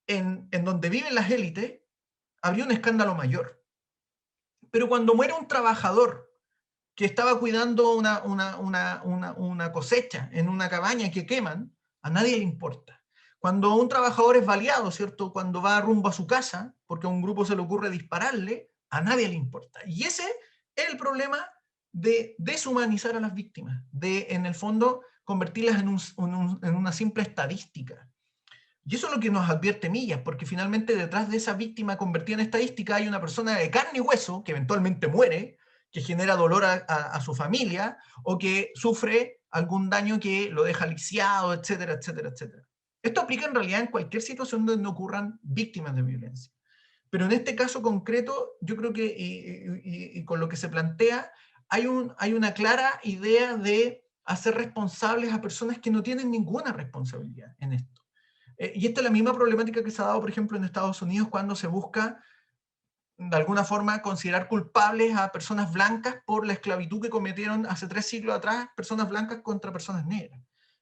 en donde viven las élites, habría un escándalo mayor. Pero cuando muere un trabajador que estaba cuidando una cosecha en una cabaña que queman, a nadie le importa. Cuando un trabajador es baleado, ¿cierto?, cuando va rumbo a su casa, porque a un grupo se le ocurre dispararle, a nadie le importa. Y ese es el problema de deshumanizar a las víctimas, de, en el fondo, convertirlas en una simple estadística. Y eso es lo que nos advierte Millas, porque finalmente detrás de esa víctima convertida en estadística hay una persona de carne y hueso que eventualmente muere, que genera dolor a su familia, o que sufre algún daño que lo deja lisiado, etcétera, etcétera, etcétera. Esto aplica en realidad en cualquier situación donde ocurran víctimas de violencia. Pero en este caso concreto, yo creo que, y con lo que se plantea, hay una clara idea de hacer responsables a personas que no tienen ninguna responsabilidad en esto. Y esta es la misma problemática que se ha dado, por ejemplo, en Estados Unidos cuando se busca, de alguna forma, considerar culpables a personas blancas por la esclavitud que cometieron hace 3 siglos atrás personas blancas contra personas negras.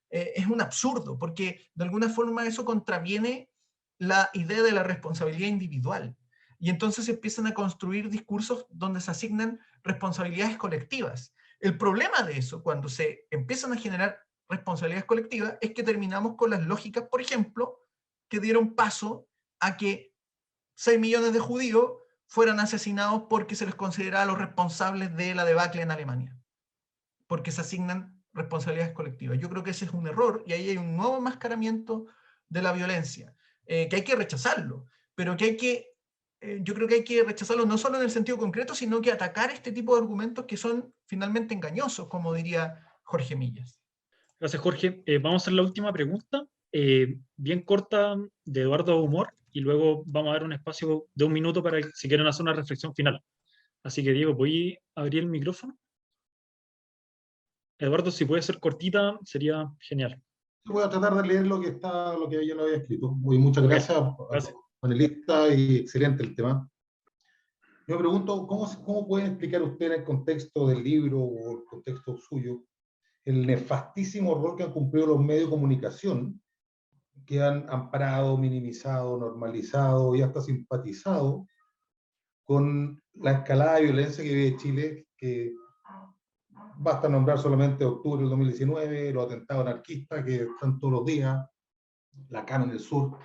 Es un absurdo, porque de alguna forma eso contraviene la idea de la responsabilidad individual. Y entonces se empiezan a construir discursos donde se asignan responsabilidades colectivas. El problema de eso, cuando se empiezan a generar responsabilidades colectivas, es que terminamos con las lógicas, por ejemplo, que dieron paso a que 6 millones de judíos fueran asesinados porque se les consideraba los responsables de la debacle en Alemania, porque se asignan responsabilidades colectivas. Yo creo que ese es un error y ahí hay un nuevo enmascaramiento de la violencia, que hay que rechazarlo, pero que hay que, yo creo que hay que rechazarlo no solo en el sentido concreto, sino que atacar este tipo de argumentos que son finalmente engañosos, como diría Jorge Millas. Gracias, Jorge. Vamos a hacer la última pregunta, bien corta, de Eduardo Humor, y luego vamos a dar un espacio de 1 minuto para si quieren hacer una reflexión final. Así que, Diego, voy a abrir el micrófono. Eduardo, si puede ser cortita, sería genial. Voy a tratar de leer lo que yo lo había escrito. Muy muchas gracias a los panelistas y excelente el tema. Yo me pregunto, ¿cómo pueden explicar ustedes el contexto del libro o el contexto suyo el nefastísimo rol que han cumplido los medios de comunicación, que han amparado, minimizado, normalizado y hasta simpatizado con la escalada de violencia que vive Chile, que basta nombrar solamente octubre del 2019, los atentados anarquistas que están todos los días, la CAM en el sur?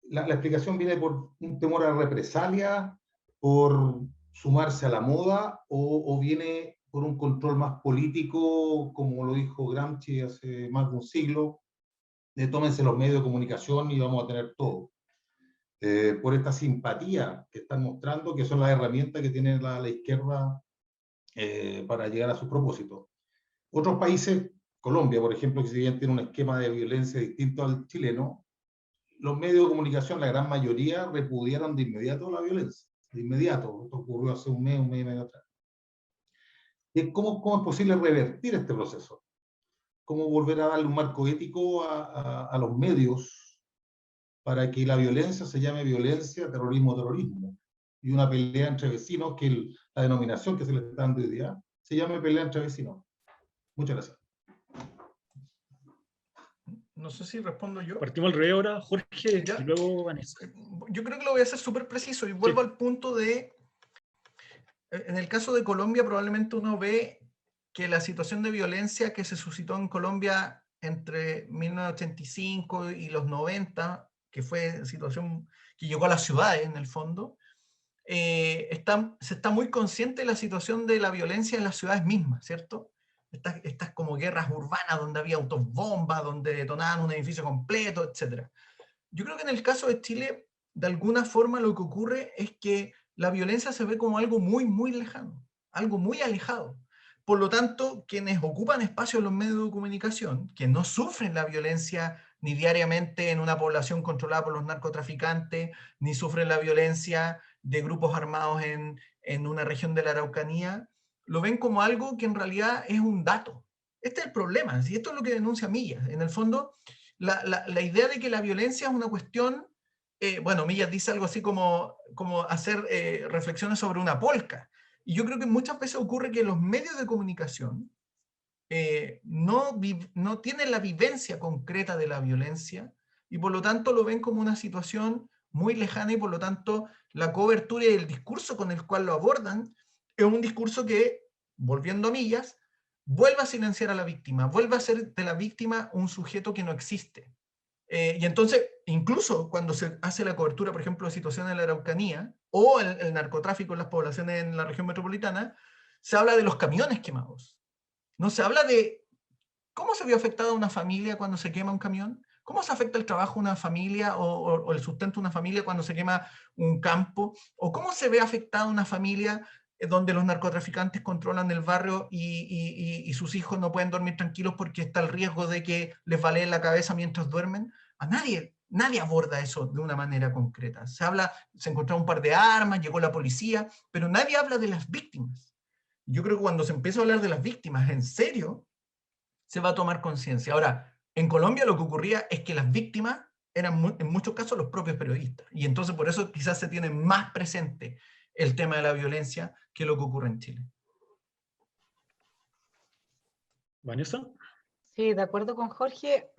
La explicación viene por un temor a represalia, por sumarse a la moda, o viene por un control más político, como lo dijo Gramsci hace más de un siglo, de tómense los medios de comunicación y vamos a tener todo. Por esta simpatía que están mostrando, que son las herramientas que tiene la izquierda para llegar a sus propósitos. Otros países, Colombia, por ejemplo, que si bien tiene un esquema de violencia distinto al chileno, los medios de comunicación, la gran mayoría, repudiaron de inmediato la violencia. De inmediato. Esto ocurrió hace un mes y medio atrás. ¿Cómo es posible revertir este proceso? ¿Cómo volver a darle un marco ético a los medios para que la violencia se llame violencia, terrorismo, terrorismo? Y una pelea entre vecinos, que la denominación que se le está dando hoy día, se llame pelea entre vecinos. Muchas gracias. No sé si respondo yo. Partimos al revés ahora, Jorge, ¿Ya? y luego Vanessa. Yo creo que lo voy a hacer súper preciso y vuelvo al punto de, en el caso de Colombia probablemente uno ve que la situación de violencia que se suscitó en Colombia entre 1985 y los 90, que fue situación que llegó a las ciudades en el fondo, se está muy consciente de la situación de la violencia en las ciudades mismas, ¿cierto? Estas como guerras urbanas donde había autobombas, donde detonaban un edificio completo, etc. Yo creo que en el caso de Chile, de alguna forma lo que ocurre es que la violencia se ve como algo muy, muy lejano, algo muy alejado. Por lo tanto, quienes ocupan espacios en los medios de comunicación, que no sufren la violencia ni diariamente en una población controlada por los narcotraficantes, ni sufren la violencia de grupos armados en una región de la Araucanía, lo ven como algo que en realidad es un dato. Este es el problema, y esto es lo que denuncia Millas. En el fondo, la idea de que la violencia es una cuestión, bueno, Millas dice algo así como hacer reflexiones sobre una polca. Y yo creo que muchas veces ocurre que los medios de comunicación no tienen la vivencia concreta de la violencia y por lo tanto lo ven como una situación muy lejana y por lo tanto la cobertura y el discurso con el cual lo abordan es un discurso que, volviendo a Millas, vuelve a silenciar a la víctima, vuelve a hacer de la víctima un sujeto que no existe. Y entonces, incluso cuando se hace la cobertura, por ejemplo, de situaciones en la Araucanía o el narcotráfico en las poblaciones en la región metropolitana, se habla de los camiones quemados. No se habla de cómo se vio afectada una familia cuando se quema un camión, cómo se afecta el trabajo de una familia o el sustento de una familia cuando se quema un campo, o cómo se ve afectada una familia donde los narcotraficantes controlan el barrio y sus hijos no pueden dormir tranquilos porque está el riesgo de que les baleen la cabeza mientras duermen. A nadie aborda eso de una manera concreta. Se encontraron un par de armas, llegó la policía, pero nadie habla de las víctimas. Yo creo que cuando se empieza a hablar de las víctimas en serio, se va a tomar conciencia. Ahora, en Colombia lo que ocurría es que las víctimas eran en muchos casos los propios periodistas, y entonces por eso quizás se tiene más presente el tema de la violencia que lo que ocurre en Chile. ¿Vanessa? Sí, de acuerdo con Jorge.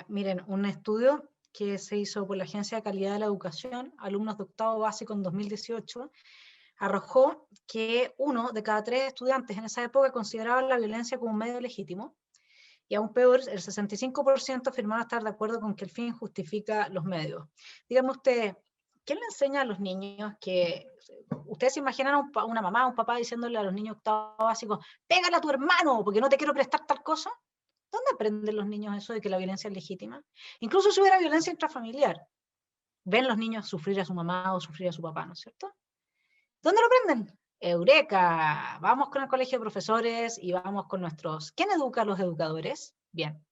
Miren, un estudio que se hizo por la Agencia de Calidad de la Educación, alumnos de octavo básico en 2018, arrojó que 1 de cada 3 estudiantes en esa época consideraba la violencia como un medio legítimo, y aún peor, el 65% afirmaba estar de acuerdo con que el fin justifica los medios. Díganme ustedes, ¿quién le enseña a los niños que... Ustedes se imaginan a una mamá o un papá diciéndole a los niños octavo básicos, pégale a tu hermano porque no te quiero prestar tal cosa? ¿Dónde aprenden los niños eso de que la violencia es legítima? Incluso si hubiera violencia intrafamiliar, ven los niños sufrir a su mamá o sufrir a su papá, ¿no es cierto? ¿Dónde lo aprenden? ¡Eureka! Vamos con el colegio de profesores y vamos con nuestros... ¿Quién educa a los educadores? Bien,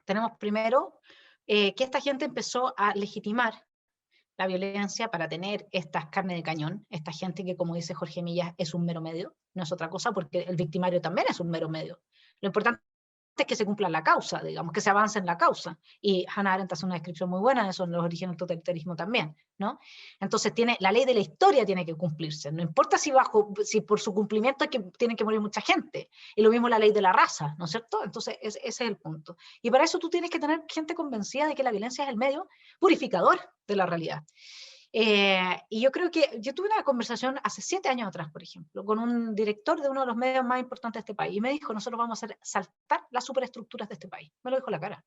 tenemos primero que esta gente empezó a legitimar la violencia para tener estas carnes de cañón, esta gente que, como dice Jorge Millas, es un mero medio, no es otra cosa, porque el victimario también es un mero medio. Lo importante es que se cumpla la causa, digamos, que se avance en la causa. Y Hannah Arendt hace una descripción muy buena de eso en Los orígenes del totalitarismo también, ¿no? Entonces la ley de la historia tiene que cumplirse, no importa si por su cumplimiento tiene que morir mucha gente, y lo mismo la ley de la raza, ¿no es cierto? Entonces ese es el punto. Y para eso tú tienes que tener gente convencida de que la violencia es el medio purificador de la realidad. Y yo creo que yo tuve una conversación hace 7 años atrás, por ejemplo, con un director de uno de los medios más importantes de este país, y me dijo, nosotros vamos a hacer saltar las superestructuras de este país. Me lo dijo a la cara.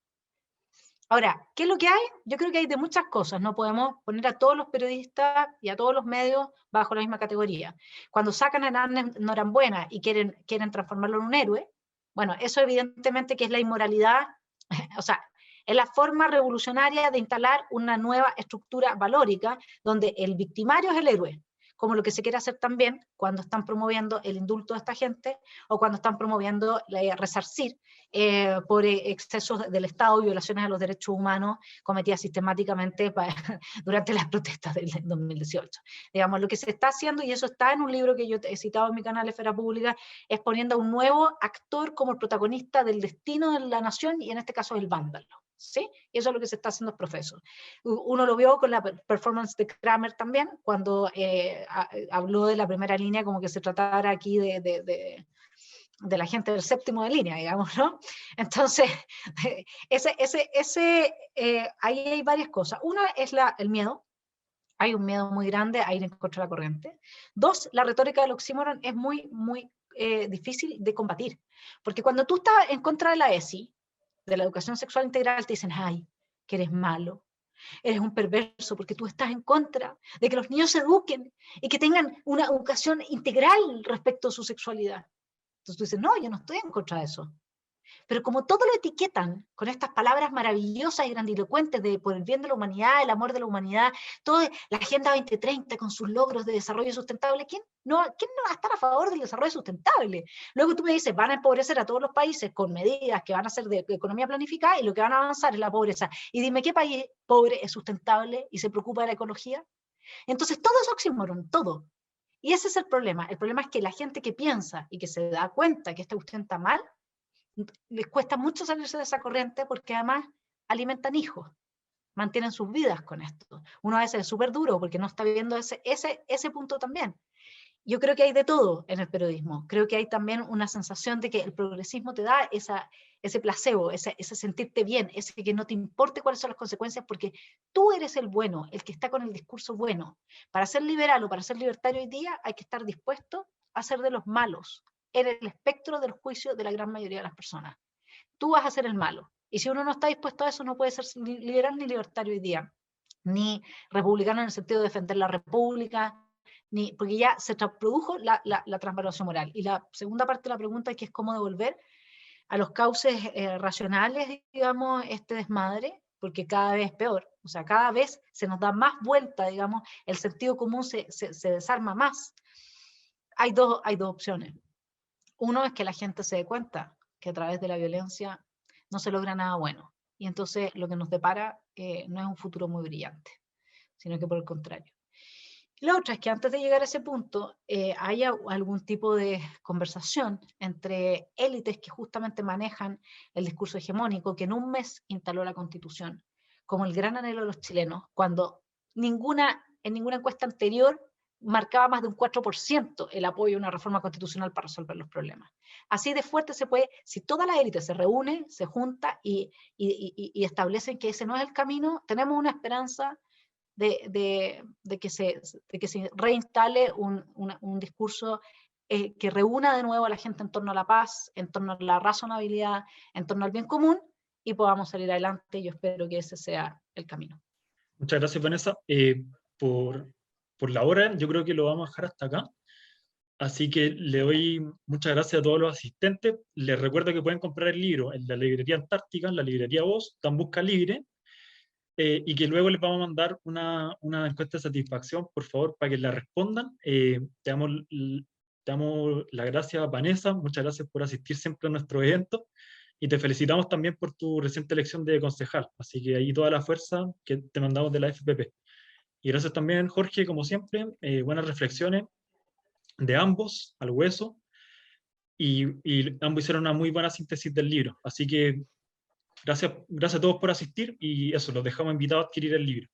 Ahora, ¿qué es lo que hay? Yo creo que hay de muchas cosas. No podemos poner a todos los periodistas y a todos los medios bajo la misma categoría. Cuando sacan a Hernández Norambuena y quieren transformarlo en un héroe, bueno, eso evidentemente que es la inmoralidad, o sea, es la forma revolucionaria de instalar una nueva estructura valórica donde el victimario es el héroe, como lo que se quiere hacer también cuando están promoviendo el indulto de esta gente, o cuando están promoviendo resarcir por excesos del Estado, violaciones a los derechos humanos cometidas sistemáticamente durante las protestas del 2018. Digamos, lo que se está haciendo, y eso está en un libro que yo he citado en mi canal Esfera Pública, es poniendo a un nuevo actor como el protagonista del destino de la nación, y en este caso el vándalo. ¿Sí? Y eso es lo que se está haciendo, profesor. Uno lo vio con la performance de Kramer también, cuando habló de la primera línea como que se tratara aquí de la gente del séptimo de línea, digamos, ¿no? Entonces, ahí hay varias cosas. Una es el miedo. Hay un miedo muy grande a ir en contra de la corriente. Dos, la retórica del oxímoron es muy, muy difícil de combatir. Porque cuando tú estás en contra de la ESI, de la educación sexual integral, te dicen, ay, que eres malo, eres un perverso, porque tú estás en contra de que los niños se eduquen y que tengan una educación integral respecto a su sexualidad. Entonces tú dices, no, yo no estoy en contra de eso. Pero como todo lo etiquetan con estas palabras maravillosas y grandilocuentes de por el bien de la humanidad, el amor de la humanidad, toda la Agenda 2030 con sus logros de desarrollo sustentable, ¿quién no va a estar a favor del desarrollo sustentable? Luego tú me dices, van a empobrecer a todos los países con medidas que van a ser de economía planificada, y lo que van a avanzar es la pobreza. Y dime, ¿qué país pobre es sustentable y se preocupa de la ecología? Entonces todo es oxímoron, todo. Y ese es el problema. El problema es que la gente que piensa y que se da cuenta que esta cuestión está mal, les cuesta mucho salirse de esa corriente, porque además alimentan hijos, mantienen sus vidas con esto. Uno a veces es súper duro porque no está viendo ese punto también. Yo creo que hay de todo en el periodismo. Creo que hay también una sensación de que el progresismo te da ese placebo, ese sentirte bien, ese que no te importe cuáles son las consecuencias, porque tú eres el bueno, el que está con el discurso bueno. Para ser liberal o para ser libertario hoy día hay que estar dispuesto a ser de los malos, en el espectro del juicio de la gran mayoría de las personas. Tú vas a ser el malo. Y si uno no está dispuesto a eso, no puede ser ni liberal ni libertario hoy día, ni republicano en el sentido de defender la república, porque ya se produjo la transvaluación moral. Y la segunda parte de la pregunta, que es cómo devolver a los cauces racionales, digamos, este desmadre, porque cada vez es peor. O sea, cada vez se nos da más vuelta, digamos, el sentido común se desarma más. Hay dos opciones. Uno es que la gente se dé cuenta que a través de la violencia no se logra nada bueno. Y entonces lo que nos depara no es un futuro muy brillante, sino que por el contrario. La otra es que antes de llegar a ese punto haya algún tipo de conversación entre élites que justamente manejan el discurso hegemónico, que en un mes instaló la Constitución, como el gran anhelo de los chilenos, cuando en ninguna encuesta anterior marcaba más de un 4% el apoyo a una reforma constitucional para resolver los problemas. Así de fuerte se puede, si toda la élite se reúne, se junta y establecen que ese no es el camino, tenemos una esperanza de que se reinstale un discurso que reúna de nuevo a la gente en torno a la paz, en torno a la razonabilidad, en torno al bien común, y podamos salir adelante. Yo espero que ese sea el camino. Muchas gracias, Vanessa. Por la hora, yo creo que lo vamos a dejar hasta acá. Así que le doy muchas gracias a todos los asistentes. Les recuerdo que pueden comprar el libro en la librería Antártica, en la librería Voz, Dan Busca Libre, y que luego les vamos a mandar una encuesta de satisfacción, por favor, para que la respondan. Te damos las gracias, Vanessa. Muchas gracias por asistir siempre a nuestro evento. Y te felicitamos también por tu reciente elección de concejal. Así que ahí toda la fuerza que te mandamos de la FPP. Y gracias también, Jorge, como siempre, buenas reflexiones de ambos, al hueso, y ambos hicieron una muy buena síntesis del libro. Así que gracias a todos por asistir, y eso, los dejamos invitados a adquirir el libro.